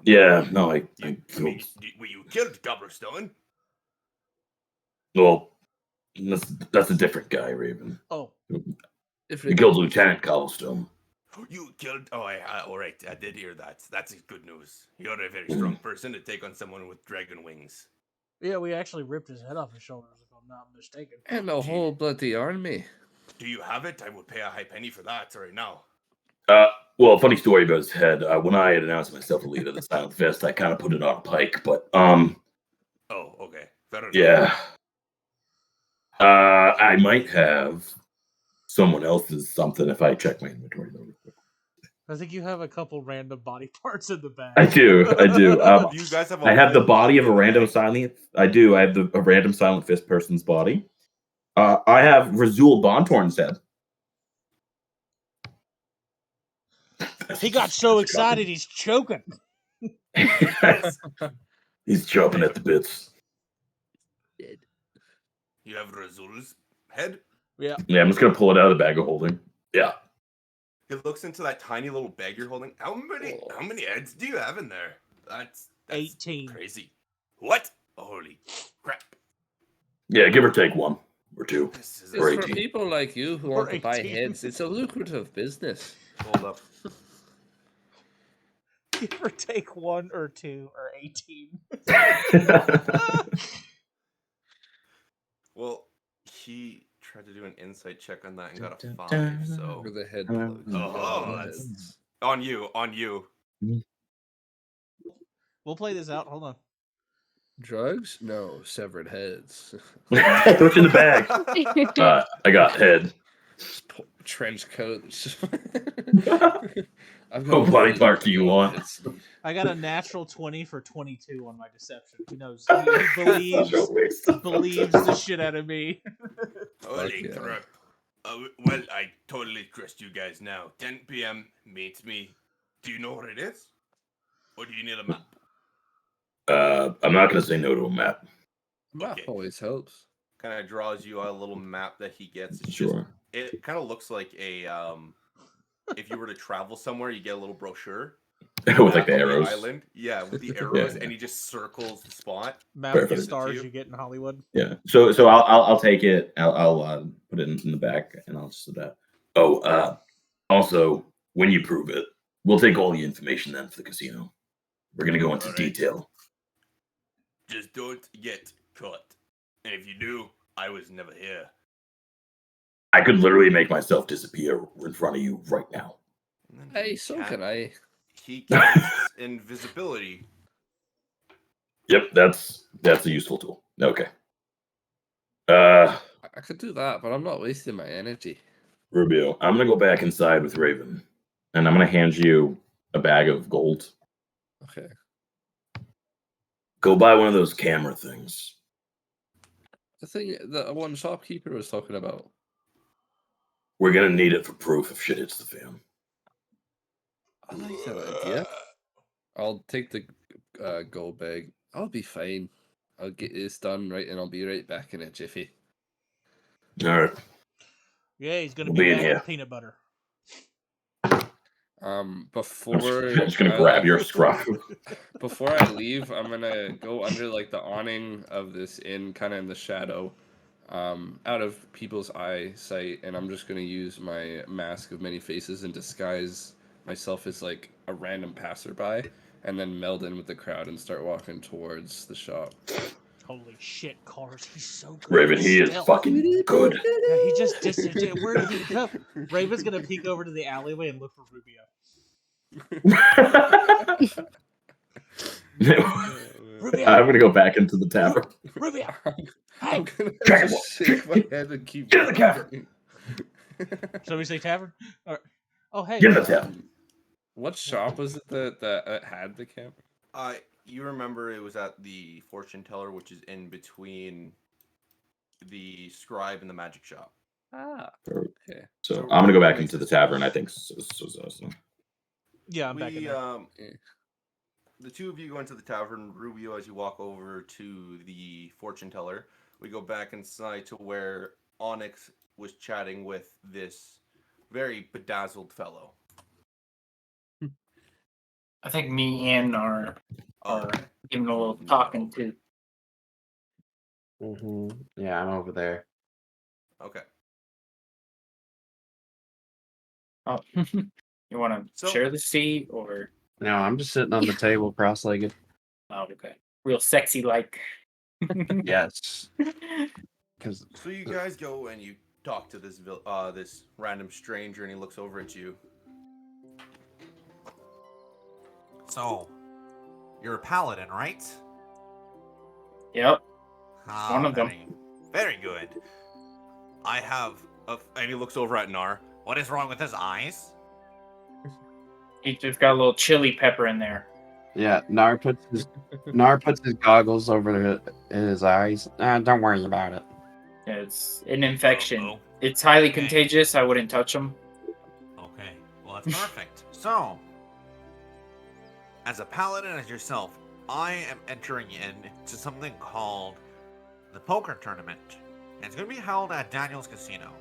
Yeah, no, I well, you killed Cobblestone. well, that's a different guy, Raven. Oh, You killed Lieutenant Cobblestone. You killed. Oh, all right. I did hear that. That's good news. You're a very strong person to take on someone with dragon wings. yeah, we actually ripped his head off his shoulders, if I'm not mistaken. And a whole bloody army. Do you have it? I would pay a high penny for that right now. Well, funny story about his head. When I had announced myself the leader of the Silent Fist, I kind of put it on a pike, but Oh, okay. Fair enough. yeah. I might have someone else's something if I check my inventory though. I think you have a couple random body parts in the bag. I do. You guys have. I have the whole body of a in the random bag? silent. I do. I have a random Silent Fist person's body. I have Razul Bontorn's head. He got so excited he's choking. He's chopping at the bits. You have Razul's head? Yeah. Yeah, I'm just gonna pull it out of the bag of holding. Yeah. He looks into that tiny little bag you're holding. How many heads do you have in there? That's 18. crazy. What? Holy crap. Yeah, give or take one or two. This is It's Or for 18. people like you who Or want to buy 18. heads. It's a lucrative business. Hold up. Give or take 1 or 2 or 18. Well, he tried to do an insight check on that and got a 5, so... For the head Oh, plugs. Oh, that's... On you. We'll play this out. Hold on. Drugs? No, severed heads. What's in the bag? I got head. Trench coats. What body part do you want? I got a natural 20 for 22 on my deception. He knows. He believes the shit out of me. Holy yeah. crap. Well, I totally trust you guys now. 10 p.m. meet me. Do you know where it is? Or do you need a map? I'm not gonna say no to a map. Map Okay. always helps. Kind of draws you a little map that he gets. It's Sure. it kind of looks like a if you were to travel somewhere, you get a little brochure With like the map of arrows. island. Yeah, with the arrows, Yeah. and he just circles the spot. Map of the Perfect. stars you get in Hollywood. Yeah. So I'll take it. I'll put it in the back and I'll just do that. Oh, also when you prove it, we'll take all the information then for the casino. We're gonna go into All right. detail. Just don't get caught. And if you do, I was never here. I could literally make myself disappear in front of you right now. And then Hey, he so ca- can I. He casts invisibility. Yep, that's a useful tool. Okay. Uh, I could do that, but I'm not wasting my energy. Rubio, I'm gonna go back inside with Raven, and I'm gonna hand you a bag of gold. Okay. Go buy one of those camera things. The thing that one shopkeeper was talking about. We're gonna need it for proof if shit hits the fan. I like that idea. I'll take the gold bag. I'll be fine. I'll get this done right, and I'll be right back in a jiffy. All right. Yeah, he's gonna We'll be be in back here. with peanut butter. Before I'm just gonna grab your scruff. Before I leave, I'm gonna go under like the awning of this inn, kind of in the shadow, out of people's eyesight, and I'm just gonna use my mask of many faces and disguise myself as like a random passerby, and then meld in with the crowd and start walking towards the shop. Holy shit, cars! He's so good. Raven, at he is stealth. fucking good. Yeah, he just where did he go? Raven's gonna peek over to the alleyway and look for Rubio. Rubio, I'm gonna go back into the tavern. Rubio. I'm Hey, gonna Dragon just Ball. shake my head and keep Get in the walking. shall we say tavern? Or, oh, hey. Get in the tavern. What shop was it that had the camp? You remember it was at the fortune teller, which is in between the scribe and the magic shop. Ah, okay. So I'm gonna go back into the tavern. I think. So. Yeah, I'm back in there. The two of you go into the tavern. Rubio, as you walk over to the fortune teller, we go back inside to where Onyx was chatting with this very bedazzled fellow. I think me and are giving a little talking too. Yeah, I'm over there. Okay. Oh, you want to share the seat or? No, I'm just sitting on the table, cross-legged. Oh, okay. Real sexy like. Yes. So you guys go and you talk to this this random stranger, and he looks over at you. So, you're a paladin, right? Yep. One of them. Very good. I have and he looks over at Nar. What is wrong with his eyes? He just got a little chili pepper in there. Yeah, Nar puts his goggles over his eyes. Don't worry about it. Yeah, it's an infection. It's highly contagious. I wouldn't touch him. Okay, well that's perfect. So, as a paladin as yourself, I am entering into something called the poker tournament. And it's going to be held at Daniel's Casino.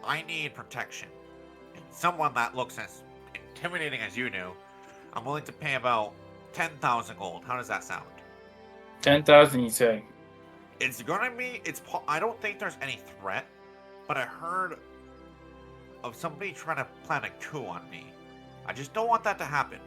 I need protection. And someone that looks as intimidating as you do, I'm willing to pay about 10,000 gold. How does that sound? 10,000, you say? It's gonna be. I don't think there's any threat, but I heard of somebody trying to plan a coup on me. I just don't want that to happen.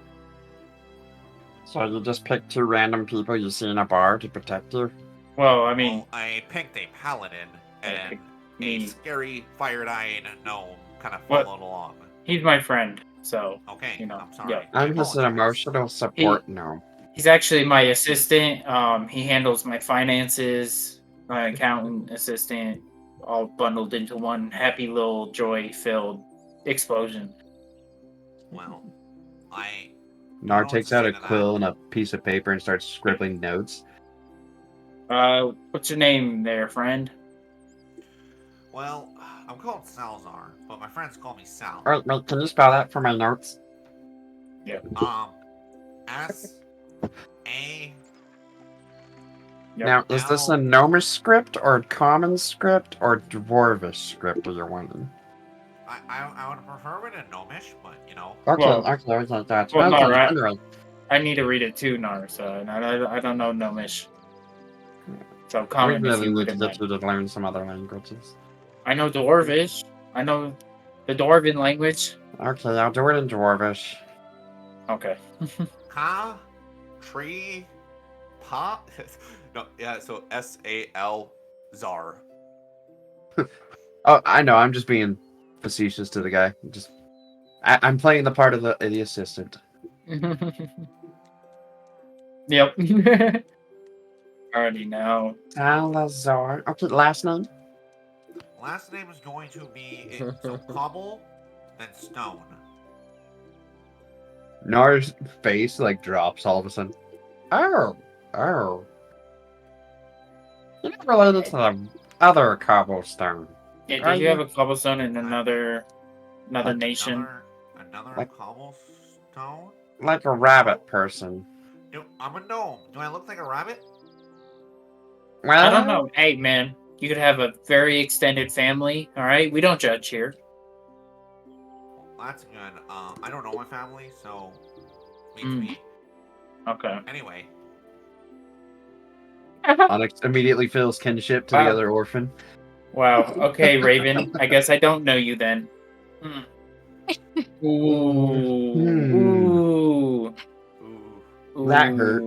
So you just pick 2 random people you see in a bar to protect you? Well, I mean... Well, I picked a paladin, and a scary, fire-eyed gnome kind of followed along. He's my friend, so... Okay, you know, I'm sorry. Yeah. I'm just an emotional support gnome. He's actually my assistant. He handles my finances, my accountant, assistant, all bundled into one happy little joy-filled explosion. Well, Nar takes out a quill and a piece of paper and starts scribbling notes. What's your name there, friend? Well, I'm called Salzar, but my friends call me Sal. Alright, wait, can you spell that for my notes? Yeah. S-A... Now, is this a gnomish script, or common script, or dwarvish script that you're wanting? I would prefer it in gnomish, but, you know... Okay, that's well, okay, Nar, anyway. I need to read it too, Nar, so I don't know gnomish. So common We is really you need to wouldn't get you to learn some other languages. I know Dwarvish. I know the Dwarven language. Okay, I'll do it in dwarvish. Okay. Ka, tree, pa. No, yeah. So S-A-L, Zar. Oh, I know. I'm just being facetious to the guy. I'm playing the part of the assistant. Yep. Already know. Salazar. Okay, last name. Last name is going to be so cobble, then stone. Nar's face drops all of a sudden. Oh. You're not related to the other cobblestone. Yeah, did you have a cobblestone in another nation? Another cobblestone? Like a rabbit person. I'm a gnome. Do I look like a rabbit? Well, I don't know. Hey, man, you could have a very extended family. All right, we don't judge here. Well, that's good. I don't know my family, so me. Okay. Anyway. Onyx immediately feels kinship to the other orphan. Wow. Okay, Raven. I guess I don't know you then. Ooh. That hurt.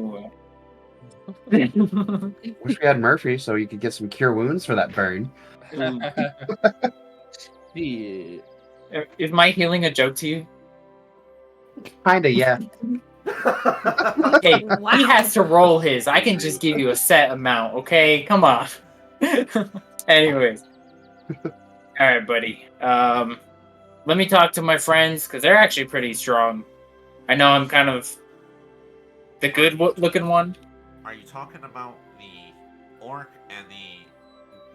Wish we had Murphy so you could get some cure wounds for that burn. Yeah. Is my healing a joke to you? Kinda, yeah. Hey, he has to roll his. I can just give you a set amount, okay? Come on. Anyways. Alright, buddy. Let me talk to my friends, because they're actually pretty strong. I know I'm kind of the good-looking one. Are you talking about the orc and the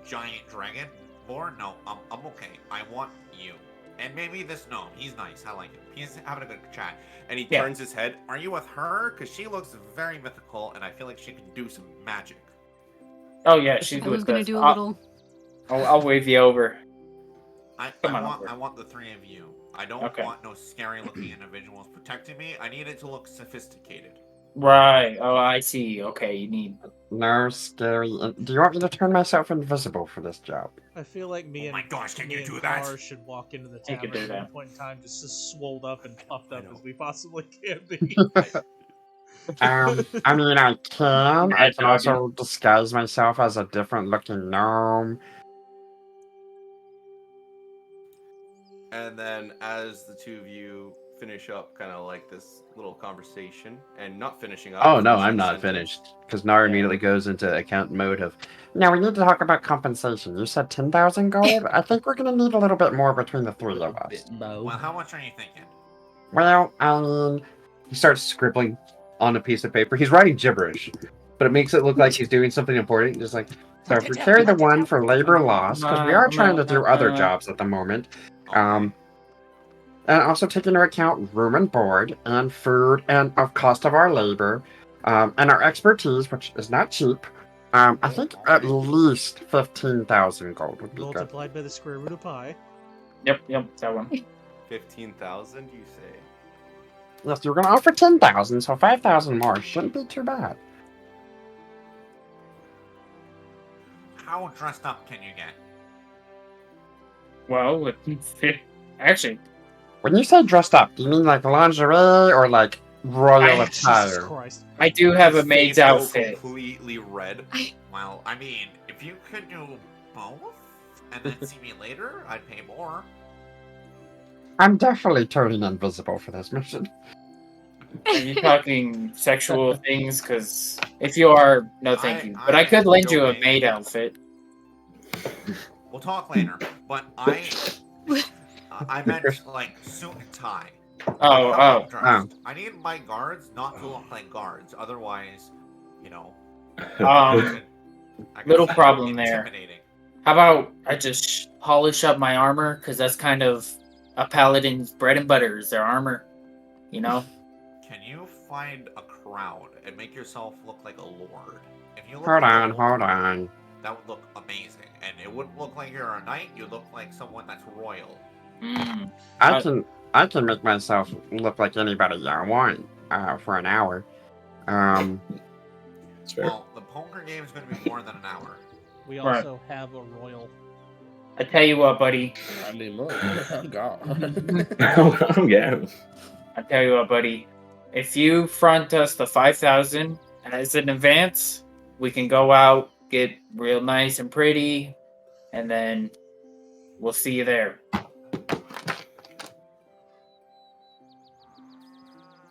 giant dragon? Or no, I'm okay. I want you. And maybe this gnome. He's nice. I like him. He's having a good chat. And he turns his head. Are you with her? Because she looks very mythical, and I feel like she can do some magic. Oh, yeah, she's I with was going to us. do a little... I'll wave you over. I Come on want over. I want the three of you. I don't Okay. want no scary looking individuals protecting me. I need it to look sophisticated. Right. Oh, I see. Okay, you need. No scary. Do you want me to turn myself invisible for this job? I feel like me Oh my and gosh, can me you and do that? Cars should walk into the You could tavern do at one that. point in time, just as swolled up and puffed I up know. as we possibly can be. I mean, I can. I Mad can dogging. also disguise myself as a different looking gnome. And then, as the two of you finish up, kind of like this little conversation, and not finishing up. Oh no, finishing I'm the not sentence. finished. Because Nar Yeah. immediately goes into account mode of, Now we need to talk about compensation. You said 10,000 gold. I think we're gonna need a little bit more between the three of us. Well, how much are you thinking? Well, I mean, he starts scribbling on a piece of paper. He's writing gibberish, but it makes it look like he's doing something important. Just like, so if we carry the one for labor loss, because we are trying to do other jobs at the moment, Okay. and also take into account room and board and food and of cost of our labor, and our expertise, which is not cheap. I think at least 15,000 gold would be good. Multiplied by the square root of pi. Yep, that one. 15,000, you say? Yes, you're gonna offer 10,000, so 5,000 more shouldn't be too bad. How dressed up can you get? Well, actually, When you say dressed up, do you mean like lingerie or like royal Jesus attire? Christ. I do have His a maid's face go outfit. completely red. Well, I mean, if you could do both and then see me later, I'd pay more. I'm definitely turning invisible for this mission. Are you talking sexual things? Because if you are, no, thank you. But I I'm could lend you a joking. maid outfit. We'll talk later. But I meant like suit and tie. Oh, How I'm oh. dressed. I need my guards not to look like guards. Otherwise, you know. Um, I could little find problem there. intimidating. How about I just polish up my armor? Because that's kind of a paladin's bread and butter is their armor. You know? Can you find a crowd and make yourself look like a lord? If you look Hold like on, a lord, hold on. that would look amazing. And it wouldn't look like you're a knight, you look like someone that's royal. Mm. I can make myself look like anybody I want for an hour. It's fair. Well, the poker game is going to be more than an hour. We Right. also have a royal. I tell you what, buddy. I mean, look, I'm gone. Yeah. I tell you what, buddy. If you front us the 5,000 as an advance, we can go out, get real nice and pretty, and then we'll see you there.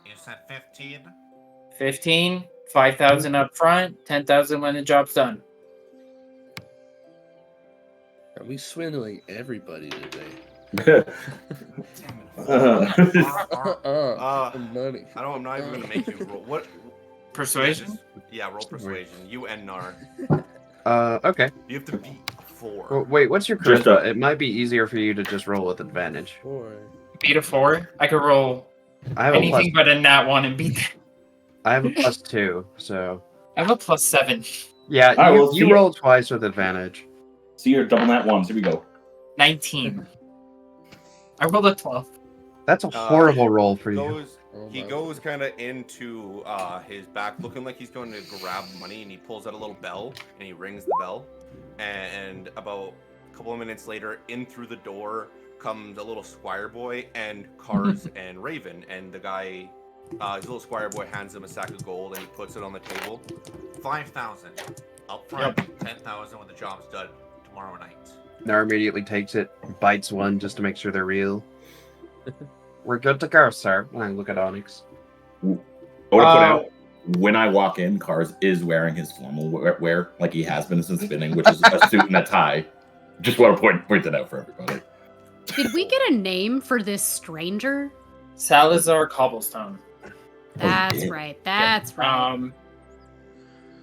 You said 15? 15, 5,000 up front, 10,000 when the job's done. Are we swindling everybody today? Money. I don't. I'm not even gonna make you roll. What? Persuasion? Yeah, roll persuasion. You and Nar. Okay. You have to beat 4. Well, wait, what's your Just charisma? It might be easier for you to just roll with advantage. 4. Beat a 4. I could roll I have a plus. anything but a nat 1 and beat that. I have a +2, so I have a +7. yeah. All right, You, well, see you ya. roll twice with advantage. See your double nat ones. Here we go. 19. I rolled a 12. That's a horrible roll for you. He goes kind of into his back, looking like he's going to grab money, and he pulls out a little bell, and he rings the bell. And about a couple of minutes later, in through the door comes a little squire boy and Cars and Raven, and the guy, his little squire boy hands him a sack of gold, and he puts it on the table. 5,000 up front, 10,000 when the job's done tomorrow night. Nar immediately takes it, bites one just to make sure they're real. We're good to go, sir. And I look at Onyx. I want to put out, when I walk in, Cars is wearing his formal wear like he has been since spinning, which is a suit and a tie. Just want to point that out for everybody. Did we get a name for this stranger? Salazar Cobblestone. That's yeah. right. That's right.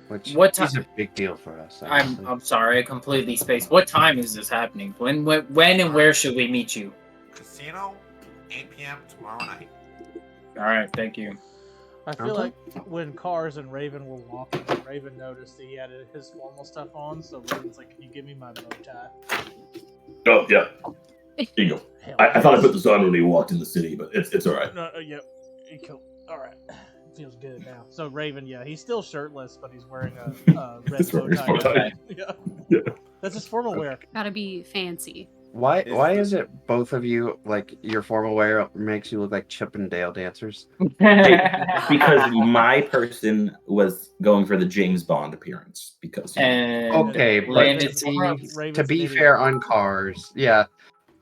Which What is time? a big deal for us. I'm sorry, I completely spaced. What time is this happening? When and where should we meet you? Casino, 8 p.m. tomorrow night. All right, thank you. I feel like when Cars and Raven were walking, Raven noticed that he had his formal stuff on, so Raven's like, "Can you give me my bow tie?" Oh, yeah. Here you go. Hell I thought I yes. put this on when he walked in the city, but it's all right. No, yep. Cool. All right. Feels good now. So Raven, yeah, he's still shirtless, but he's wearing a red He's bow wearing his tie. bow tie. Yeah. Yeah. That's his formal wear. Gotta be fancy. Why Is why the- is it both of you like your formal wear makes you look like Chip and Dale dancers? Because my person was going for the James Bond appearance. Because and Okay, but landed Raven's- somewhere to else. Raven's be an idiot. fair on cars, yeah.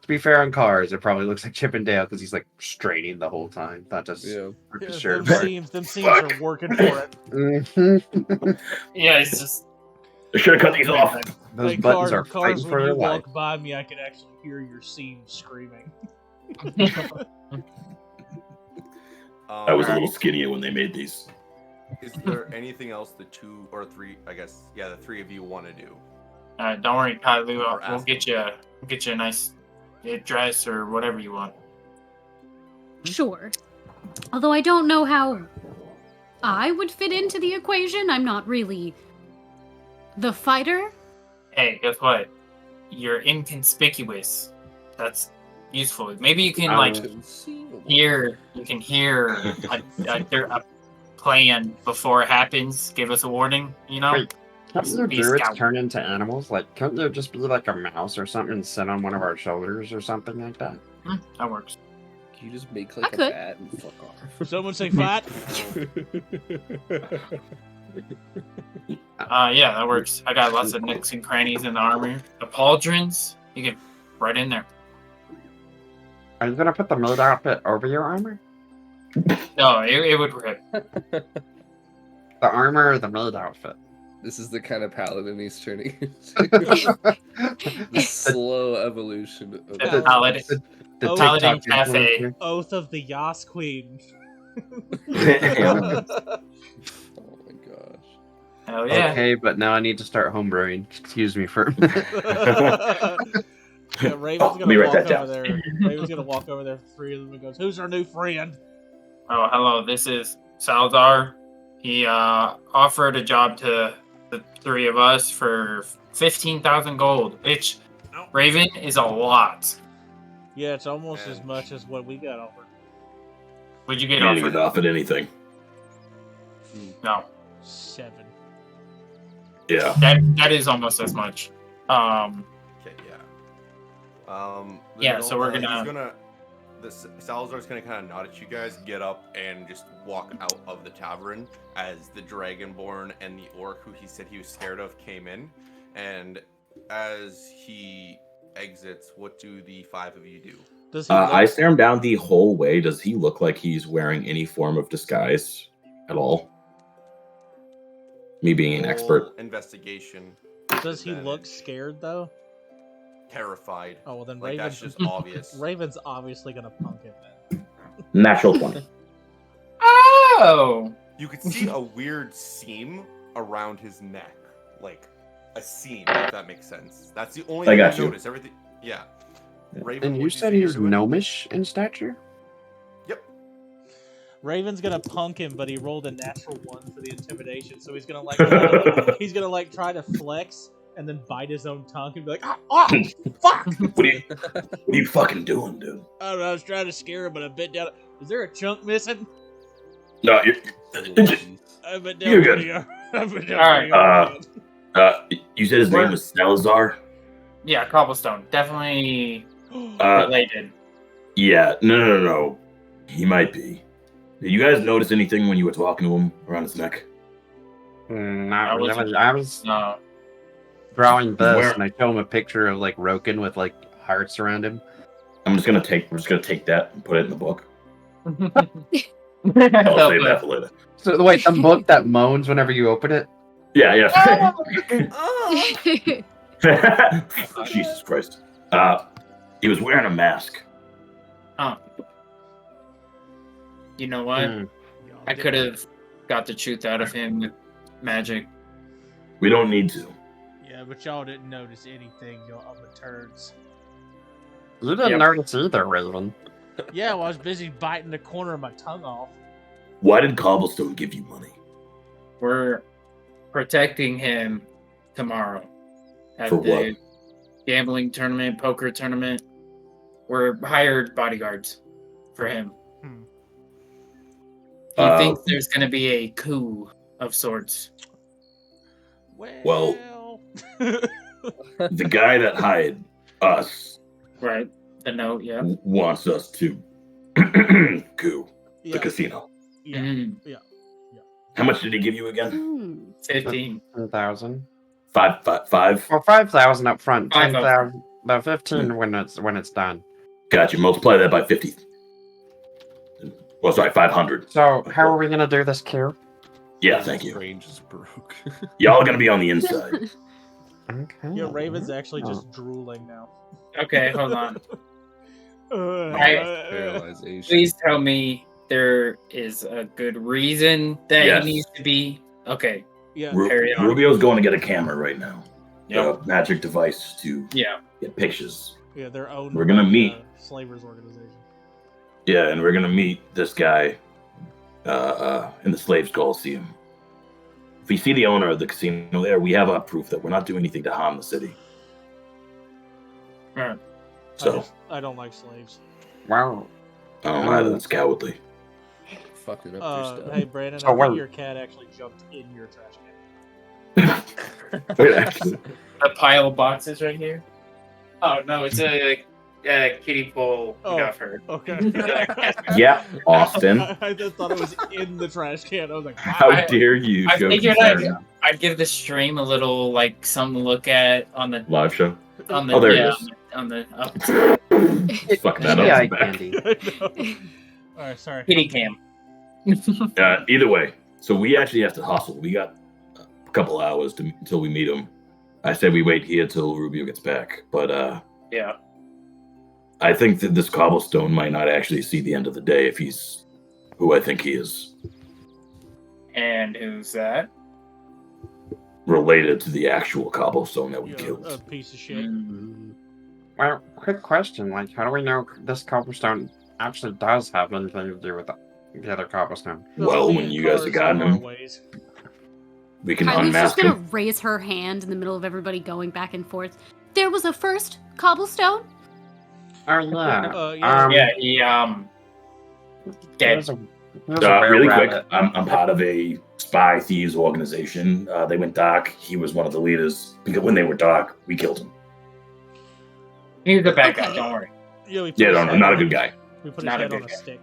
To be fair on cars, it probably looks like Chip and Dale because he's like straining the whole time, not just Yeah. rip Yeah, his shirt them apart. seams are working for it. Mhm. Yeah, it's just I should have cut these off. Those Like, buttons cars, are fighting cars for when their you life. walk by me, I can actually hear your seams screaming. I was a little skinnier when they made these. Is there anything else the two or three, I guess, yeah, the three of you want to do? don't worry, Kylie. Or We'll ask get you a nice dress or whatever you want. Sure. Although I don't know how I would fit into the equation. I'm not really the fighter. Hey, guess what? You're inconspicuous. That's useful. Maybe you can Conceivable. hear a plan before it happens. Give us a warning. You know. Wait, can't your Be a druids scout. turn into animals? Like, can't there just be like a mouse or something and sit on one of our shoulders or something like that? That works. Can you just make like a could. bat and fuck off? Someone say fight. Yeah, that works. I got lots of nooks and crannies in the armor. The pauldrons, you get right in there. Are you gonna put the maid outfit over your armor? No, it would rip. The armor or the maid outfit? This is the kind of paladin he's turning into. The slow evolution of The paladin. The Oh, Paladin TikTok Cafe. influencer? Oath of the Yas Queen. Oh my gosh. Hell yeah. Okay, but now I need to start homebrewing. Excuse me for. Yeah, Raven's Let gonna me write walk that over down. there. Raven's gonna walk over there, three of them, and goes, "Who's our new friend?" Oh, hello. This is Salazar. He offered a job to the three of us for 15,000 gold, which Raven is a lot. Yeah, it's almost as And- much as what we got offered. Would you You get didn't offered? get offered anything. No. 7. Yeah. That is almost as much. Okay, yeah. Yeah, so we're he's gonna- Salazar's gonna kind of nod at you guys, get up, and just walk out of the tavern as the Dragonborn and the orc who he said he was scared of came in. And as he exits, what do the five of you do? Does he? I look- stare him down the whole way. Does he look like he's wearing any form of disguise at all? Me being an expert. Roll investigation. Does he look Advantage. scared though? Terrified? Oh well, then Like Raven's that's just obvious. Raven's obviously gonna punk him then. Natural 20. Oh! You could see a weird seam around his neck, like a seam, if that makes sense. That's the only I thing got you you. notice. Everything, yeah. Yeah. Raven, And you what'd said say you're he's doing? gnomish in stature? Yep. Raven's gonna punk him, but he rolled a natural 1 for the intimidation, so he's gonna like try to flex and then bite his own tongue and be like, fuck! What are you fucking doing, dude? I don't know, I was trying to scare him, but I bit down. Is there a chunk missing? No, you're. I bit down. You're good. pretty hard. I bit down Alright, pretty hard. You said his name was Salazar? Yeah, cobblestone. Definitely Uh, related. yeah, no. He might be. Did you guys notice anything when you were talking to him around his neck? Not I wasn't- really. I was No. drawing this, Where- And I show him a picture of like Roken with like hearts around him. We're just gonna take that and put it in the book. I'll I'll save that for later. So wait, the book that moans whenever you open it? Yeah. Oh. Jesus Christ. He was wearing a mask. Oh. You know what? Hmm. I could have got the truth out of him with magic. We don't need to. Yeah, but y'all didn't notice anything, y'all other turds. You didn't Yep. notice either, Raven. Yeah, well, I was busy biting the corner of my tongue off. Why did Cobblestone give you money? We're protecting him tomorrow at For the what? gambling tournament, poker tournament. We're hired bodyguards for him. Hmm. He thinks there's going to be a coup of sorts. Well, the guy that hired us, right? The note, yeah, wants us to coup the casino. Yeah. Mm. Yeah. How much did he give you again? 15,000. 5. Well, 5,000 up front. 5,000. 10,000. About 15 when it's done. Gotcha. Multiply that by 50. Well, sorry, 500. So, how are we gonna do this, Q? Yeah, thank you. Range is broke. Y'all gonna be on the inside. Okay. Yeah, Raven's actually just drooling now. Okay, hold on. Paralyzation. Please tell me there is a good reason that Yes. he needs to be. Okay. Yeah. Carry on. Rubio's going to get a camera right now. Yep. A magic device to Yeah. get pictures. Yeah, they're owned. We're gonna by the, meet. Slavers organization. Yeah, and we're gonna meet this guy in the Slaves Coliseum. If we see the owner of the casino there, we have our proof that we're not doing anything to harm the city. Right. So I don't like slaves. Wow. I don't know either. That's cowardly. Fucking up their stuff. Hey Brandon, So I think wait. your cat actually jumped in your trash can. Wait, actually, A pile of boxes right here. Oh no, it's a kiddie pool. Oh. Got her. Okay. yeah, Austin. I just thought it was in the trash can. I was like, wow. How dare you I show figured concern. I'd give the stream a little like something to look at on the Live show? on there it yeah, is. on the Fuck that Yeah, up. candy. I know. All right, sorry. kitty cam. Either way, so we actually have to hustle. We got a couple hours until we meet him. I said we wait here till Rubio gets back, but Yeah. I think that this cobblestone might not actually see the end of the day if he's who I think he is. And who's that? Related to the actual cobblestone that we You killed. a piece of shit. Well, quick question. Like, how do we know this cobblestone actually does have anything to do with the other cobblestone? Well, when you guys have gotten him, Ways. we can Kylie's just unmask gonna him. raise her hand in the middle of everybody going back and forth. There was a first cobblestone? Oh yeah. Yeah. Yeah, he dead. There's a rare Really quick, rabbit. I'm part of a spy thieves organization. They went dark. He was one of the leaders. Because when they were dark, we killed him. He's a bad guy, Okay. don't worry. Yeah, we put Yeah, his no, head not a on good guy. We put his Not a head on good a guy. stick.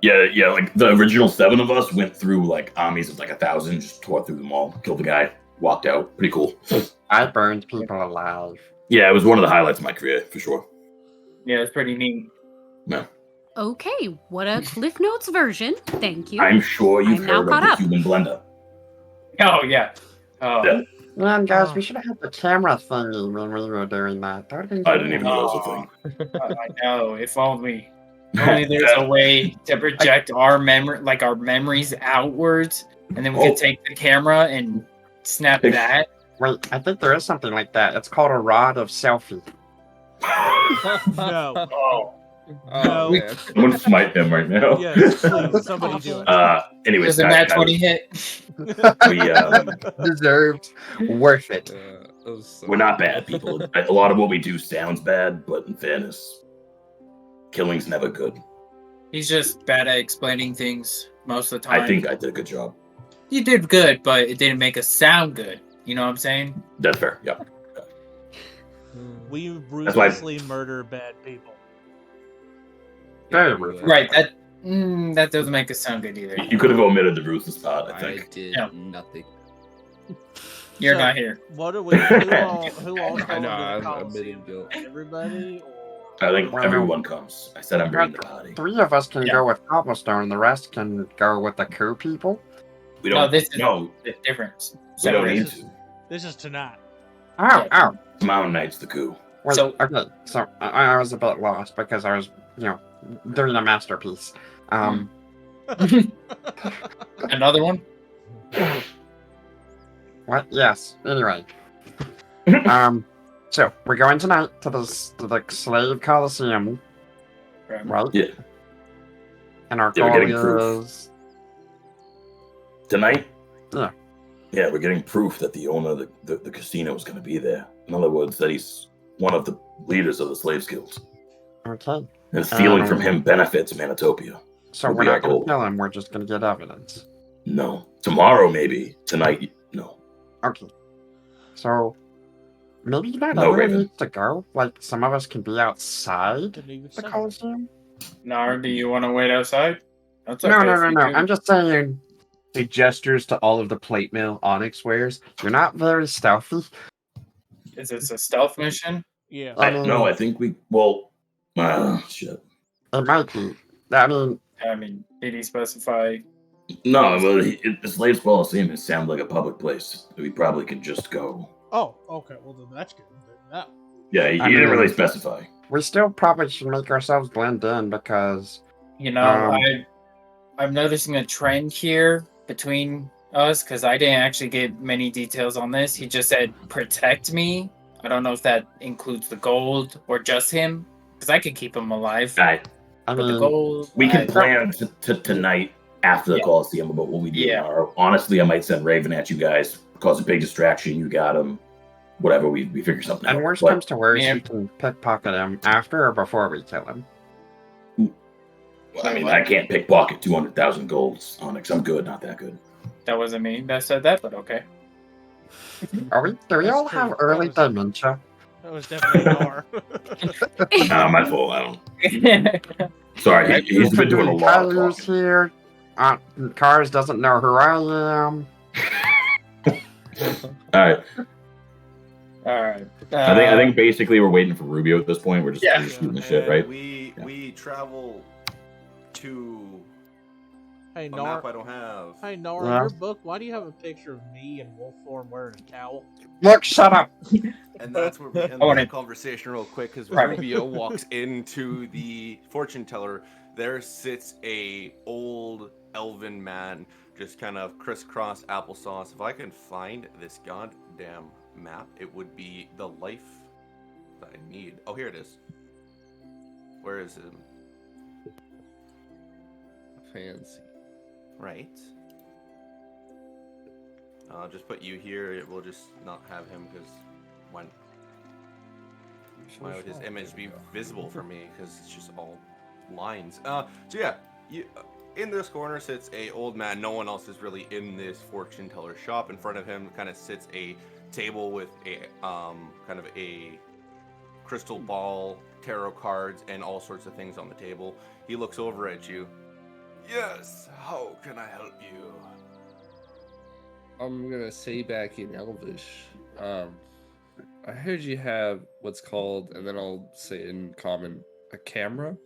Yeah, like the original 7 of us went through like armies of like 1,000, just tore through them all, killed the guy, walked out. Pretty cool. I burned people alive. Yeah, it was one of the highlights of my career for sure. Yeah, it's pretty neat. No, Okay, what a Cliff Notes version. Thank you. I'm sure you've I'm now heard of caught the up. human blender. Oh yeah. Oh. Yeah. Man, guys, we should have had the camera thingy when we were doing that. That would have been I didn't even know it was a thing. I know. If only. Only there's a way to project our memories outwards, and then we could take the camera and snap that. Wait, I think there is something like that. It's called a rod of selfie. No. Oh. Oh, No. man. I'm gonna smite him right now. Yes, please, somebody do it. Anyways, Does a nat 20 hit? we, Deserved. Worth it. That was so we're not bad. bad people. A lot of what we do sounds bad, but in fairness, killing's never good. He's just bad at explaining things most of the time. I think I did a good job. You did good, but it didn't make us sound good. You know what I'm saying? That's fair. Yeah. We That's why- ruthlessly murder bad people. Very Yeah, ruthless. Right. That doesn't make us sound good either. You could have omitted the ruthless part, I I think. did Yeah. nothing. You're So- not here. What do we? Who all I know, come I'm to the admitting Coliseum? guilt. Everybody, I think Well, everyone comes. I said I'm bringing the party. 3 of us can Yeah. go with cobblestone. The rest can go with the coup people. We No, don't. this is No, the difference. we don't Separate. need This is- to. this is tonight. Oh, Yeah. oh. Tomorrow night's the coup. Wait, So- okay. So I was a bit lost because I was, doing a masterpiece. Another one? What? Yes. Anyway. So we're going tonight to the Slave Coliseum, right? Yeah. And our Yeah, we're goal getting proof. is Tonight? Yeah. Yeah, we're getting proof that the owner of the casino is going to be there. In other words, that he's one of the leaders of the Slaves Guilds. Okay. And stealing from him benefits Manitopia. So Will we're be our not going goal. to kill him. We're just going to get evidence. No. Tomorrow, maybe. Tonight, no. Okay. So maybe not No, everyone Raven. needs to go. Like some of us can be outside Didn't even the say Coliseum. Nar, do you want to wait outside? That's No, okay. no, if no, you no. do. I'm just saying. He gestures to all of the plate mail Onyx wears. You're not very stealthy. Is this a stealth mission? Yeah. No, I think we. Well, shit. It might be. I mean, I mean, did he specify? No, well, the Slaves Coliseum sounds like a public place. We probably could just go. Oh, okay. Well, then that's good. That, Yeah, he I didn't really mean- specify. we still probably should make ourselves blend in because You know, I'm noticing a trend here between us because I didn't actually get many details on this. He just said protect me. I don't know if that includes the gold or just him because I could keep him alive. I I But the mean, gold, We can I- plan tonight after the Yeah. Coliseum about what we do Yeah. tomorrow. Honestly, I might send Raven at you guys, cause a big distraction. You got him. Whatever, we figure something and out. worst But comes to worst, Man. we can pickpocket him after or before we kill him. I mean, I can't pickpocket 200,000 golds, Onyx. I'm good, not that good. that wasn't me that said that, but okay. Do we That's all true. have That early was- dementia? that was definitely Nar. My fault. I don't. Sorry, he's been doing a lot of Kyler's talking. here. Cars doesn't know who I am. All right. All right. I think basically we're waiting for Rubio at this point. We're just, Yeah. we're just shooting the shit, And right? We travel to Hey, a Nar. map I don't have. Hey, Nar, Yeah. in your book, why do you have a picture of me in wolf form wearing a towel? Look, shut up. And that's where we end I wanna- the conversation real quick because Right. Rubio walks into the fortune teller. There sits a old elven man, just kind of crisscross applesauce. If I can find this goddamn map, it would be the life that I need. Oh, here it is. Where is it? Fancy. Right. I'll just put you here. It will just not have him because why would his image be visible for me? Because it's just all lines. So yeah, in this corner sits a old man. No one else is really in this fortune teller shop. In front of him, kind of sits a table with a kind of a crystal ball, tarot cards, and all sorts of things on the table. He looks over at you. Yes, how can I help you? I'm gonna say back in Elvish. I heard you have what's called, and then I'll say it in common, a camera.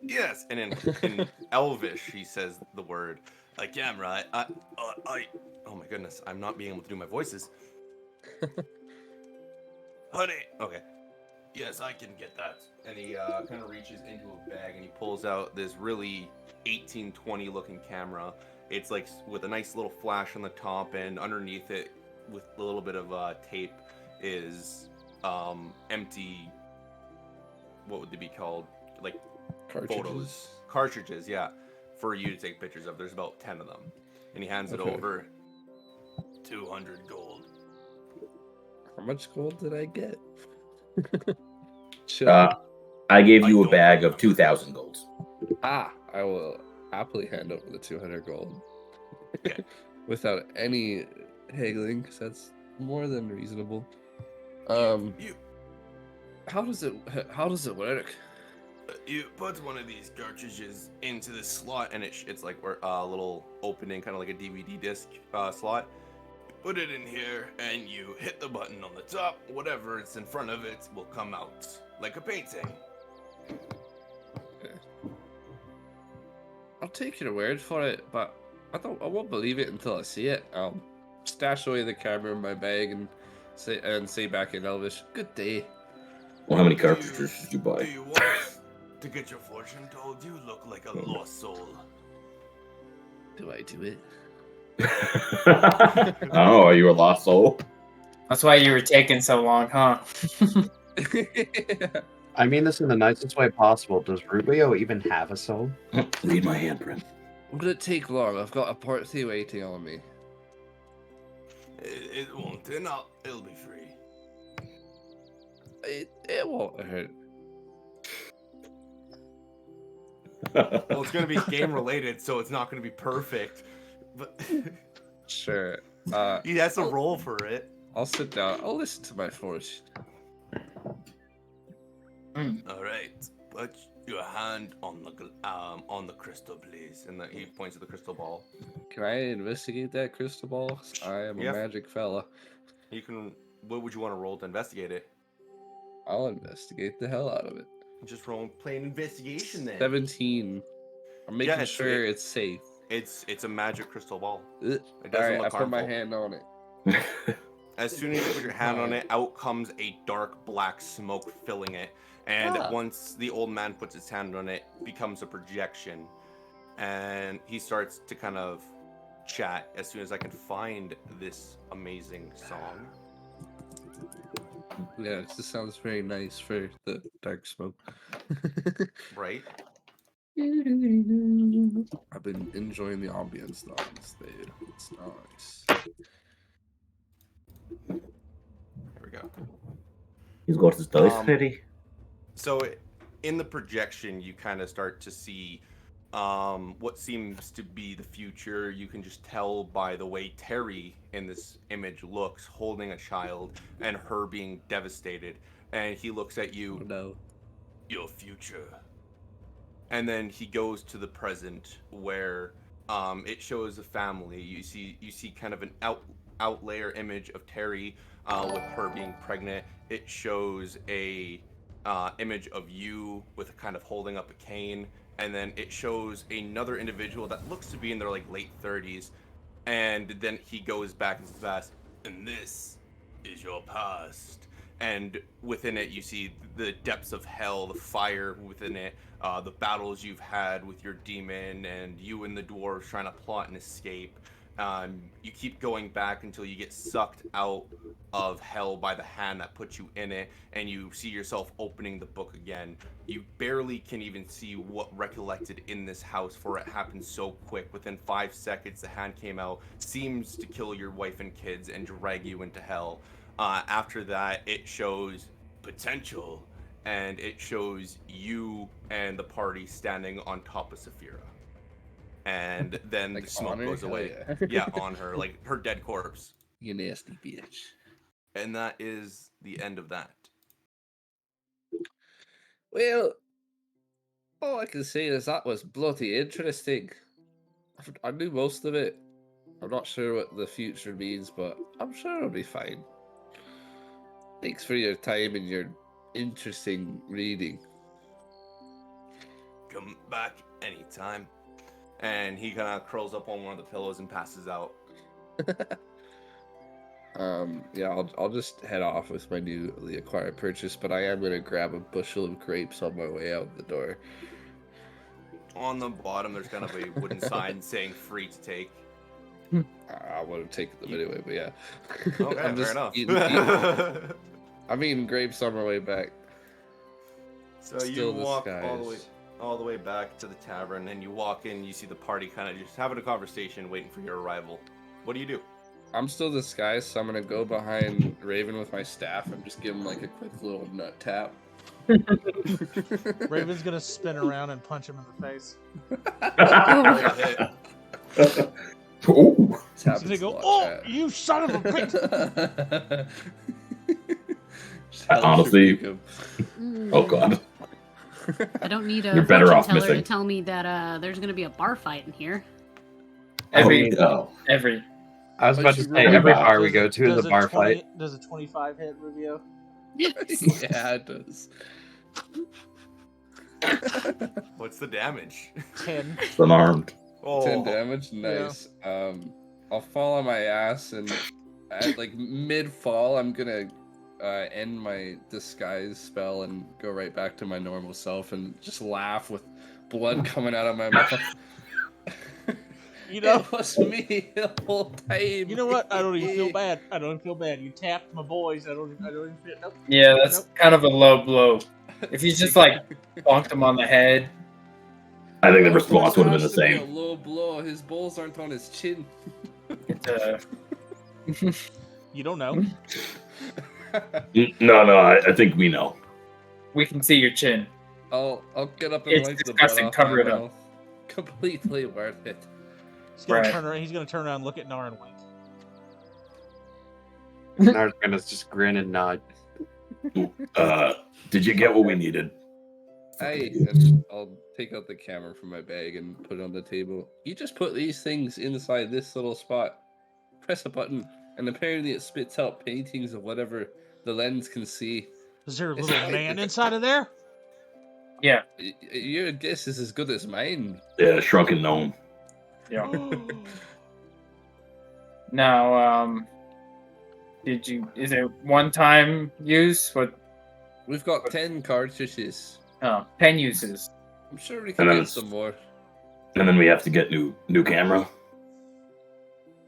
Yes, and in Elvish he says the word a camera. I oh my goodness, I'm not being able to do my voices. Honey, okay. Yes, I can get that. And he kind of reaches into a bag and he pulls out this really 1820 looking camera. It's like with a nice little flash on the top, and underneath it, with a little bit of tape, is empty. What would they be called? Like photos, cartridges, yeah, for you to take pictures of. There's about 10 of them, and he hands it Okay. over. 200 gold. How much gold did I get? Chill. I gave you I a don't bag of remember. 2,000 golds. I will happily hand over the 200 gold. Okay. Without any haggling, because that's more than reasonable. You How does it work? you put one of these cartridges into the slot, and it's like a little opening, kind of like a DVD disc slot. You put it in here, and you hit the button on the top. Whatever it's in front of it will come out like a painting. I'll take your word for it, but I won't believe it until I see it. I'll stash away the camera in my bag and say back in Elvish, "Good day." Well, how many cartridges did you Do buy? you want to get your fortune told? You look like a lost soul. Do I do it? Oh, are you a lost soul? That's why you were taking so long, huh? I mean this in the nicest way possible. Does Rubio even have a soul? Read my handprint. Would it take long? I've got a party waiting on me. It won't, and it'll be free. It won't hurt. Well, it's gonna be game related, so it's not gonna be perfect. But Sure. he has to roll for it. I'll sit down. I'll listen to my fortune. All right, put your hand on the crystal, please. And he points at the crystal ball. Can I investigate that crystal ball? I am a Yeah. magic fella. You can. What would you want to roll to investigate it? I'll investigate the hell out of it. Just roll plain investigation then. 17. I'm making it's- sure it's safe. It's a magic crystal ball. Ugh. It All doesn't right, I look put my harmful. hand on it. As soon as you put your hand on it, out comes a dark black smoke filling it. And once the old man puts his hand on it, it becomes a projection. And he starts to kind of chat as soon as I can find this amazing song. Yeah, it just sounds very nice for the dark smoke. Right? I've been enjoying the ambience on this dude. It's nice. Here we go. He's got his dice Um, ready. So in the projection, you kind of start to see what seems to be the future. You can just tell by the way Terry in this image looks, holding a child, and her being devastated. And he looks at you. Oh, no. Your future. And then he goes to the present, where it shows a family. You see kind of an outlayer image of Terry with her being pregnant. It shows a image of you with kind of holding up a cane, and then it shows another individual that looks to be in their like late 30s, and then he goes back into the past, and this is your past. And within it, you see the depths of hell, the fire within it, the battles you've had with your demon, and you and the dwarves trying to plot and escape. You keep going back until you get sucked out of hell by the hand that put you in it, and you see yourself opening the book again. You barely can even see what recollected in this house, for it happened so quick. Within 5 seconds, the hand came out, seems to kill your wife and kids, and drag you into hell. After that, it shows potential, and it shows you and the party standing on top of Saphira. And then Like the smoke on her? goes Hell away. yeah. Yeah, on her, like her dead corpse. You nasty bitch. And that is the end of that. Well, all I can say is that was bloody interesting. I knew most of it. I'm not sure what the future means, but I'm sure it'll be fine. Thanks for your time and your interesting reading. Come back anytime. And he kind of curls up on one of the pillows and passes out. Yeah, I'll just head off with my newly acquired purchase, but I am gonna grab a bushel of grapes on my way out the door. On the bottom, there's kind of a wooden sign saying free to take. I would have taken them anyway, but yeah. Okay, I'm fair just enough. I'm eating grapes on my way back. So Still you walk disguised. all the way back to the tavern, and you walk in, you see the party kind of just having a conversation, waiting for your arrival. What do you do? I'm still disguised, so I'm gonna go behind Raven with my staff and just give him like a quick little nut tap. Raven's gonna spin around and punch him in the face. Ooh. Tap He's gonna his go, lot "Oh, chat." you son of a bitch!" Just hell Honestly- should Oh god. I don't need a You're better fortune off teller to missing. tell me that there's gonna be a bar fight in here. Every Oh. I was about to say, really every bad. bar we go to is a bar fight. Does a 25 hit, Rubio? Yeah, it does. What's the damage? 10. It's unarmed. 10 damage, nice. I'll fall on my ass, and at like mid-fall, I'm gonna end my disguise spell and go right back to my normal self and just laugh with blood coming out of my mouth. You know, It was me the whole time. you know what? I don't even feel bad. I don't even feel bad. You tapped my boys. I don't even feel. Nope. Yeah, that's Nope. kind of a low blow. If you just like bonked him on the head, I think the response would have been the It's supposed to be same. A low blow. His balls aren't on his chin. it's You don't know. No, I think we know. we can see your chin. I'll get up and It's wipe the blood disgusting. off Cover my it up. mouth. Completely worth it. He's gonna Right. turn around. He's gonna turn around, and look at Nar and wink. Nar's gonna just grin and nod. Did you get what we needed? And I'll take out the camera from my bag and put it on the table. You just put these things inside this little spot. Press a button, and apparently it spits out paintings of whatever the lens can see. Is there a It's little like- man inside of there? Yeah. Your guess is as good as mine. Yeah, shrunken gnome. Yeah. Now, is it one-time use? What? We've got 10 cartridges. Oh, 10 uses. I'm sure we can And get then some more. And then we have to get new camera.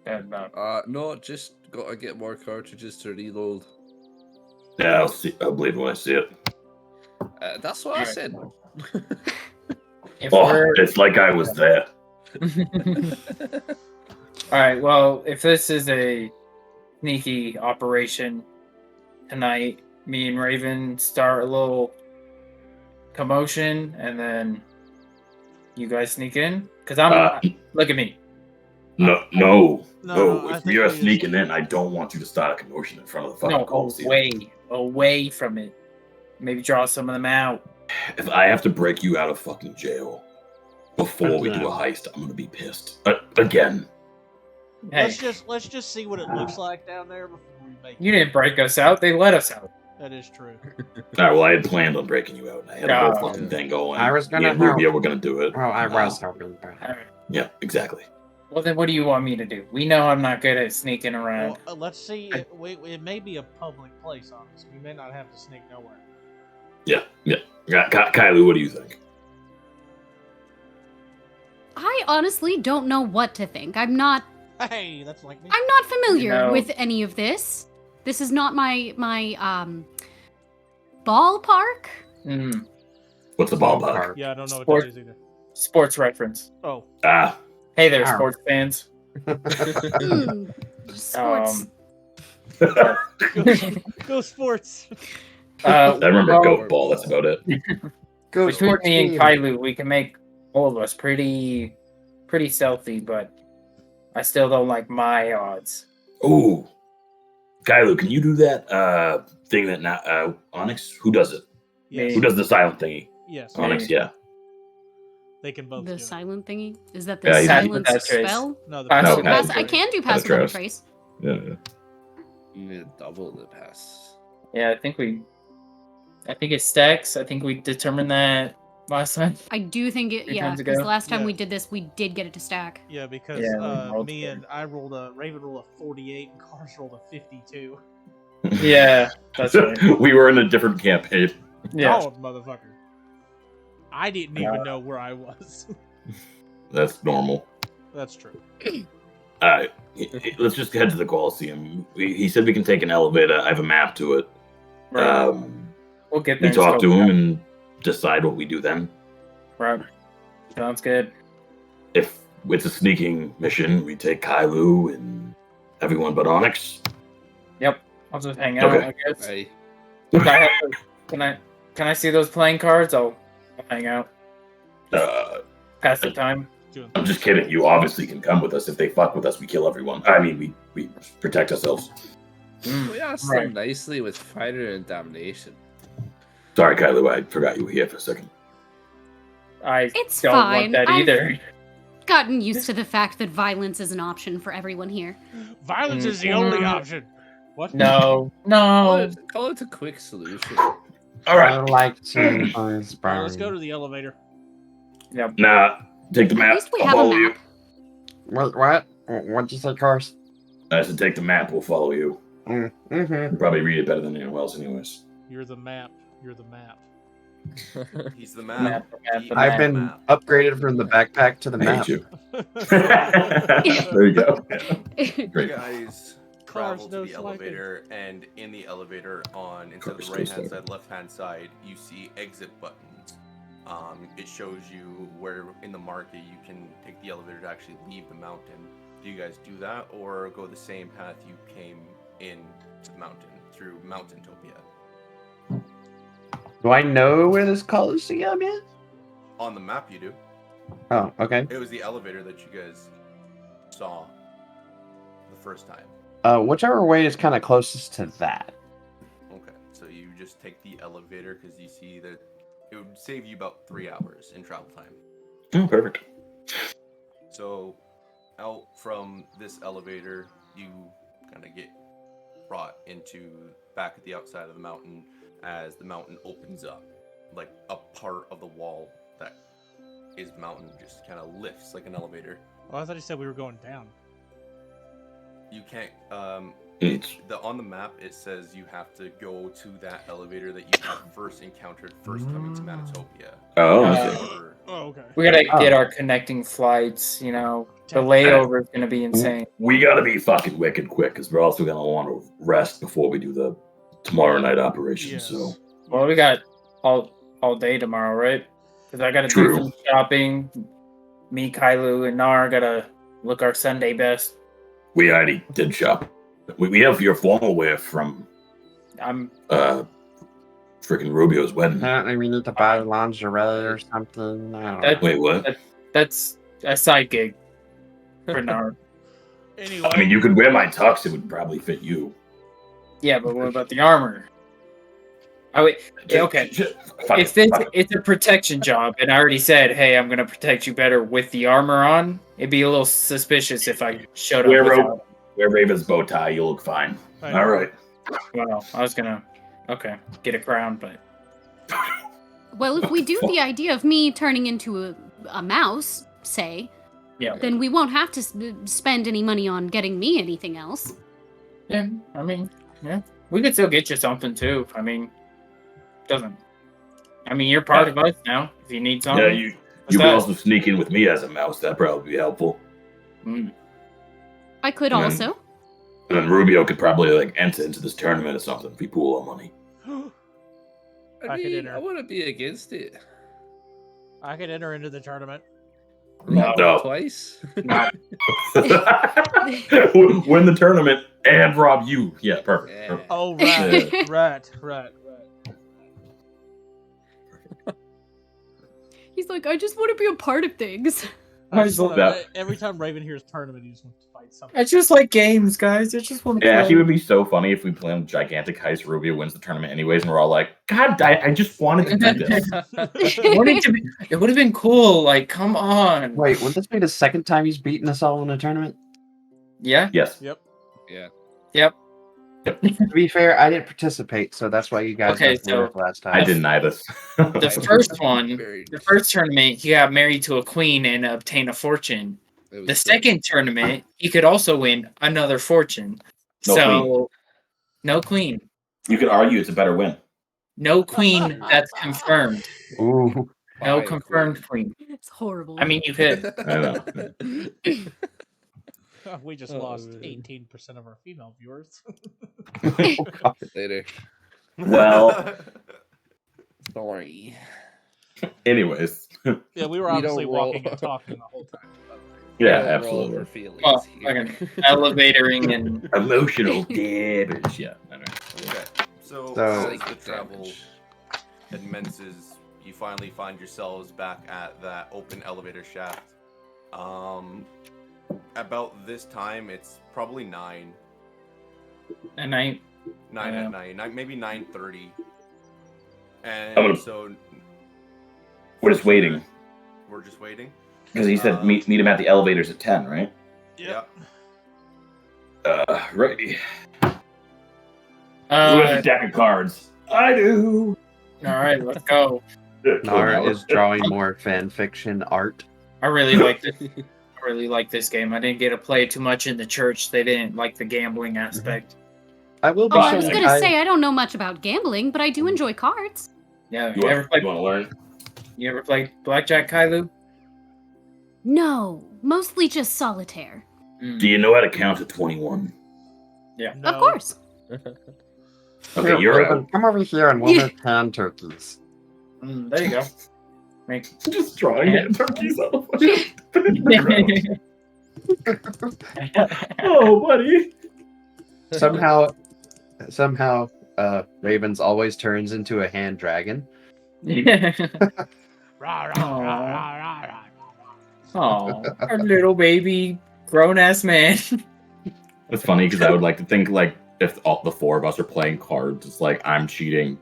And, No, just gotta get more cartridges to reload. Yeah, I'll believe when I see it. That's what I said. if Oh, we're... it's like I was there. Alright, well, if this is a sneaky operation tonight, me and Raven start a little commotion, and then you guys sneak in? Because look at me. No. No, I If think you're we sneaking in, I don't want you to start a commotion in front of the fucking No, Coliseum. away from it. Maybe draw some of them out. If I have to break you out of fucking jail before we do a heist, I'm gonna be pissed. Again. Hey, Let's just see what it looks like down there before we make. you didn't break us out. They let us out. That is true. Alright, well, I had planned on breaking you out. And I had a No. whole fucking thing going. I was gonna Me and Rubio help. were gonna do it. Well, I was hoping, but All right. Yeah, exactly. Well, then what do you want me to do? We know I'm not good at sneaking around. Well, let's see. It may be a public place, honestly. We may not have to sneak nowhere. Yeah. Kylie, what do you think? I honestly don't know what to think. I'm not Hey, that's like me. I'm not familiar You know- with any of this. This is not my ballpark. Mm, What's the ballpark? Yeah, I don't know what Sport- that is either. sports reference. Oh, Ah, Hey there, Ow. sports fans. Hmm. Sports. go sports. I remember well, goat ball. That's about it. go Between sports me and team. Kailu, we can make all of us pretty stealthy, but I still don't like my odds. Ooh, Kylo, can you do that thing that now Onyx? Who does it? Yes. Who does the silent thingy? Yes. Onyx, yeah. They can both do The it. silent thingy? Is that the Yeah, he's- silence That's right. spell? No, the Pass- No, Pass- Pass, pass- I can do Pass pass without a trace. trace. Yeah. You need to double the pass. Yeah, I think it stacks. I think we determined that last time. I do think it, Three yeah, times because ago? the last time Yeah. we did this, we did get it to stack. Yeah, because Yeah, we rolled me for and I rolled Raven rolled a 48 and Cars rolled a 52. Yeah, that's right. We were in a different campaign. Yeah. Oh, motherfucker. I didn't even know where I was. That's normal. That's true. All right, let's just head to the Coliseum. He said we can take an elevator. I have a map to it. Right. We'll get We there. talk to scope it him out. and decide what we do then. Right. Sounds good. If it's a sneaking mission, we take Kailu and everyone but Onyx. Yep. I'll just hang out. Okay. I guess. Aye. If I have to- can I see those playing cards? I'll hang out. Pass the time. I'm just kidding. You obviously can come with us. If they fuck with us, we kill everyone. I mean, we protect ourselves. We asked Right. them nicely with fire and damnation. Sorry, Kailu, I forgot you were here for a second. I It's don't fine. want that I've either. gotten used to the fact that violence is an option for everyone here. Violence is the only option. What? No. Call it a quick solution. All I right. like to Alright, let's go to the elevator. Yep. Nah, take the At map. least we I'll have a follow you. map. Wait, what? What'd you say, Cars? I said take the map. We'll follow you. Mm-hmm. You probably read it better than anyone else, anyways. You're the map. You're the map. He's the Map, map. map, He the is I've map. the been map. upgraded from the backpack to the I map. hate you. There you go. You Great. guys Cars travel to no the swiping. elevator, and in the elevator, instead of Cars the no right hand swiping. side, left hand side, you see exit buttons. It shows you where in the market you can take the elevator to actually leave the mountain. Do you guys do that, or go the same path you came in to the mountain through Mountaintopia? Do I know where this Coliseum is? On the map, you do. Oh, okay. It was the elevator that you guys saw the first time. Whichever way is kind of closest to that. Okay, so you just take the elevator because you see that it would save you about 3 hours in travel time. Oh, perfect. So, out from this elevator, you kind of get brought into back at the outside of the mountain as the mountain opens up. Like a part of the wall that is mountain just kind of lifts like an elevator. Oh, I thought you said we were going down. You can't. It's On the map it says you have to go to that elevator that you have first encountered first coming to Manitopia. oh, Or- Oh, okay. We gotta Oh. get our connecting flights. You know, the layover is gonna be insane. We gotta be fucking wicked quick because we're also gonna want to rest before we do the tomorrow night operation. Yes. So Well, we got all day tomorrow, right? Because I gotta True. do some shopping. Me, Kailu, and Nar gotta look our Sunday best. we already did shop. We have your formal wear from I'm freaking Rubio's wedding. Apparently, we need to buy lingerie or something. I don't know. Wait, what? that's a side gig for Nar. Anyway, I mean, you could wear my tux; it would probably fit you. Yeah, but what about the armor? Oh wait, yeah, okay. If it's a protection job, and I already said, hey, I'm gonna protect you better with the armor on, it'd be a little suspicious if I showed up without. Wear Raven's bow tie; you look fine. I know. All right. Well, I was gonna, get a crown, but Well, if we do the idea of me turning into a mouse, say, yeah, then we won't have to spend any money on getting me anything else. yeah. I mean, yeah, we could still get you something too. I mean, doesn't. I mean, you're part of us now. If you need something, Yeah, you What's could that? also sneak in with me as a mouse. That'd probably be helpful. Mm. I could And then- also. And then Rubio could probably like enter into this tournament or something if we pool our money. I could enter. I wouldn't be against it. I could enter into the tournament. Rob No. twice. No. Win the tournament and rob you. Yeah, perfect. Yeah. perfect. Oh, right, right. He's like, I just want to be a part of things. I just love that. Every time Raven hears tournament, he just wants to fight something. I just like games, guys. I just want to It play. actually would be so funny if we planned gigantic heist. Rubio wins the tournament anyways, and we're all like, "God, I just wanted to do this." It would have been cool. Like, come on. Wait, would this be the second time he's beaten us all in a tournament? Yeah. Yes. Yep. Yeah. Yep. To be fair, I didn't participate, so that's why you guys Okay, got so- last time. I didn't either. The first one, Very- the first tournament, he got married to a queen and obtained a fortune. it was The good. second tournament, he could also win another fortune. No So, no queen. You could argue it's a better win. No queen that's confirmed. Ooh. No Fine, confirmed queen. It's horrible. I mean, you could. I know. We just Oh, lost man. 18% of our female viewers. Later. Well, Sorry. anyways, Yeah, we were We obviously don't roll. walking and talking the whole time. yeah, Roll absolutely. over feelings Well, here. fucking elevatoring and Emotional damage. Yeah. I know. Okay, so So- as the Psychic travel damage. advances, you finally find yourselves back at that open elevator shaft. About this time, it's probably 9 I at Yeah. night, maybe 9:30. I'm And gonna- so We're just waiting we're just waiting. because he said meet him at the elevators at 10, right? Yep. Righty. Who has a deck of cards? I do. all right, let's go. Nara is drawing more fan fiction art. I really like this. I really like this game. I didn't get to play too much in the church. They didn't like the gambling aspect. I will be Oh, I was showing- gonna say I don't know much about gambling, but I do enjoy cards. Yeah, You you ever want, played? you want to learn? You ever played blackjack, Kailu? No, mostly just solitaire. Do you know how to count to 21? No. Of course. Okay, Here, you're Raven, out. come over here and we'll make hand turkeys. There you go. Make... Just drawing hand turkeys on the Oh, buddy. Somehow, Ravens always turns into a hand dragon. Oh, our little baby grown ass man. It's funny because I would like to think like if all the four of us are playing cards, it's like I'm cheating.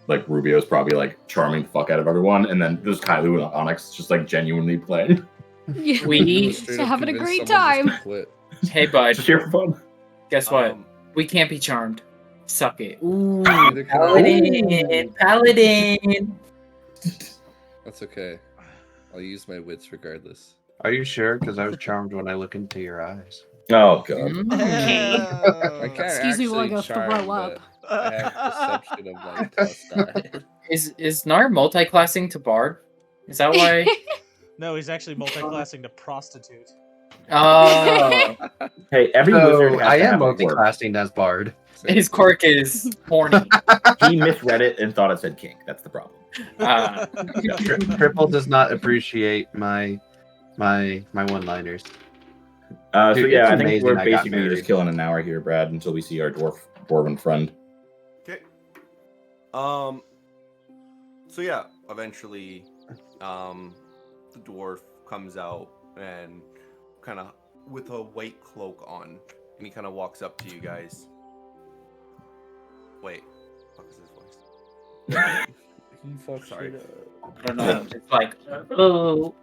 Like Rubio's probably like charming the fuck out of everyone, and then there's Kylu and Onyx just like genuinely playing. Yeah. We So having a great time. Hey bud, Just here for fun. guess what? We can't be charmed. Suck it. Ooh, Neither can I. paladin, paladin. That's okay. I'll use my wits regardless. Are you sure? Because I was charmed when I look into your eyes. Oh god. Okay. I can't Excuse me while I go actually charm, throw up. but I have perception of like +9. Is Nar multi-classing to bard? Is that why? No, he's actually multi-classing to prostitute. Oh, Hey, every wizard So has I to am have a quirk. multi-classing as bard. his quirk is horny. He misread it and thought it said kink. That's the problem. Triple does not appreciate my one-liners. So Dude, yeah, it's I think amazing we're I got basically married. just killing an hour here, Brad, until we see our dwarven friend. Okay. So yeah, eventually, the dwarf comes out and kind of with a white cloak on, and he kind of walks up to you guys. Wait, what is his voice? Sorry. I don't know. It's like, oh,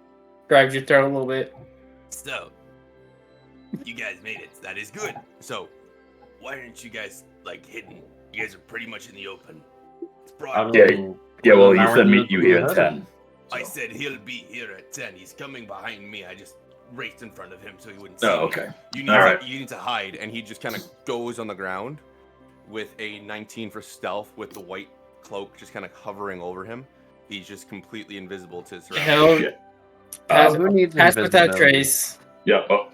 grabs your throat a little bit. So, you guys made it. That is good. So, why aren't you guys like hidden? You guys are pretty much in the open. It's broad. Yeah, well, you Now said we're meet you here at 10. I said he'll be here at 10. He's coming behind me. I just raced in front of him so he wouldn't see Oh, me. okay. You need, All right. you need to hide. And he just kind of goes on the ground with a 19 for stealth with the white cloak just kind of hovering over him. He's just completely invisible to his surroundings. Hell, Shit. pass, Who needs pass without invisibility? trace. Yeah, oh.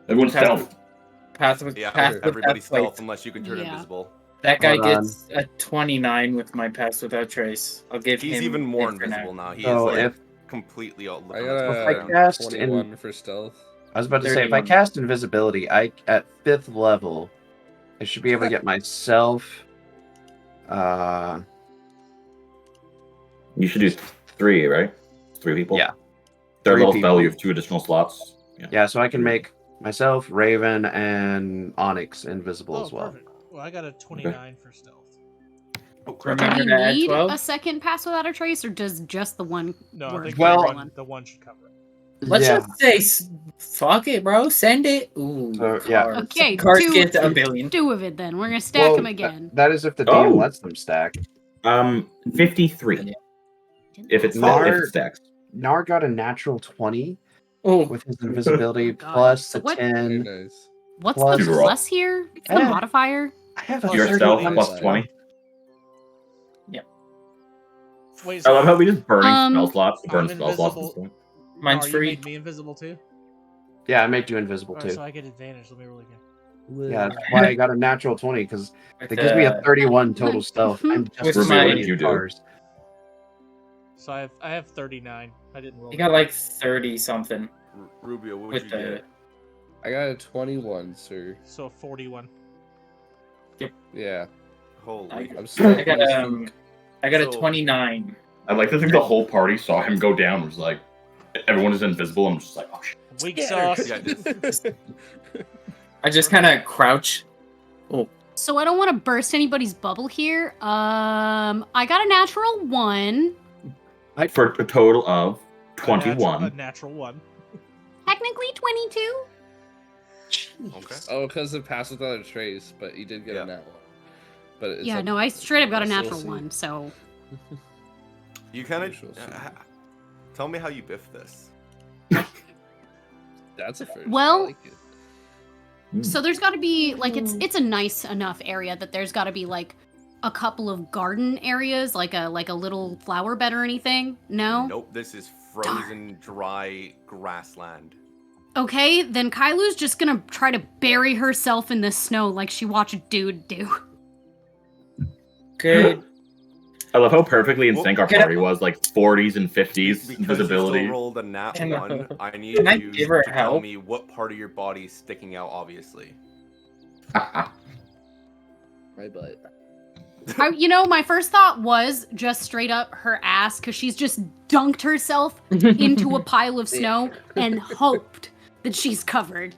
Everyone's Pass stealth. Pass Yeah, without everybody's stealth trace. unless you can turn Yeah. invisible. That guy Hold on. gets a 29 with my pass without trace. I'll give him. He's even more it for invisible now. now. He So is like if completely all I looking got at the If I ground. cast 21 for stealth. I was about to say, if I 31. cast invisibility, I at 5th level, I should be able to get myself. You should do 3, right? 3 people? Yeah. Third 3 level people. spell, you have 2 additional slots. Yeah, so I can make myself, Raven, and Onyx invisible as well. Perfect. Well, I got a 29 for stealth. Oh, crap. Do Remember we to add need 12? a second pass without a trace, or does just the one No, I work? think Well- the one should cover it. Let's yeah. just say, fuck it, bro. Send it. Ooh, So, yeah. cards. Okay, Cards two- get a billion. Do of it then. We're gonna stack them again. That is if the DM Oh. lets them stack. 53. If it's Nar- if it stacks. Nar got a natural 20 Oh, with his invisibility God. plus So the what- Very 10. nice. What's plus- the Super roll. plus here? What's the Yeah. modifier? I have a Your stealth 31 plus plus 20. Wait, I love how we just burning Um, spell slots. I'm Burn spell slots. at this invisible. point. mine's you free. made me invisible too? Yeah, I make you invisible Alright, too. so I get advantage. Let me roll again. Yeah, that's why I got a natural 20 because With, it gives me a uh, 31 total stealth. I'm With just my- as what many did you do? cars. So I have 39. I didn't roll. You got like 30 something. Rubio, what would With you the- get? I got a 21, sir. So 41. Yeah. Holy. I- I'm I still got I got a So- 29. I like to think the whole party saw him go down. Was like, everyone is invisible. And I'm just like, oh shit. Weak Yeah. sauce. Yeah, just, I just kind of crouch. So I don't want to burst anybody's bubble here. I got a natural 1. For a total of A 21. natural 1. Technically 22. okay. Oh, because of pass without a trace, but you did get Yeah. a nat one. But it's Yeah, up- no, I straight up got a we'll natural see. 1. So You kind We shall see. of tell me how you biff this. That's a first. Well- I like it. So there's got to be like it's a nice enough area that there's got to be like a couple of garden areas, like a little flower bed or anything. No. Nope, this is frozen, dry grassland. Okay, then Kailu's just gonna try to bury herself in the snow like she watched a dude do. Good. I love how perfectly in sync our Get party was. Like 40s and 50s Because invisibility. you still rolled a nat Can I- 1, I need Can I you give her to tell help? me what part of your body is sticking out, obviously. My butt. My first thought was just straight up her ass, because she's just dunked herself into a pile of snow and hoped that she's covered.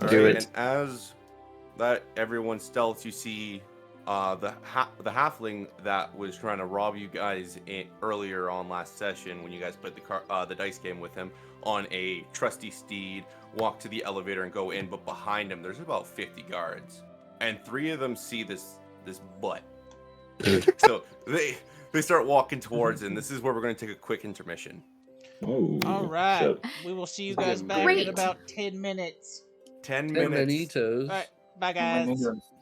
Do it. And as that everyone stealths, you see the halfling that was trying to rob you guys earlier on last session when you guys played the dice game with him on a trusty steed, walk to the elevator and go in, but behind him there's about 50 guards, and 3 of them see this butt. So they start walking towards it, and this is where we're going to take a quick intermission. Oh, All right. shit. We will see you This is guys getting back great. in about 10 minutes. 10 10 minutes. manitos. All right. Bye, guys.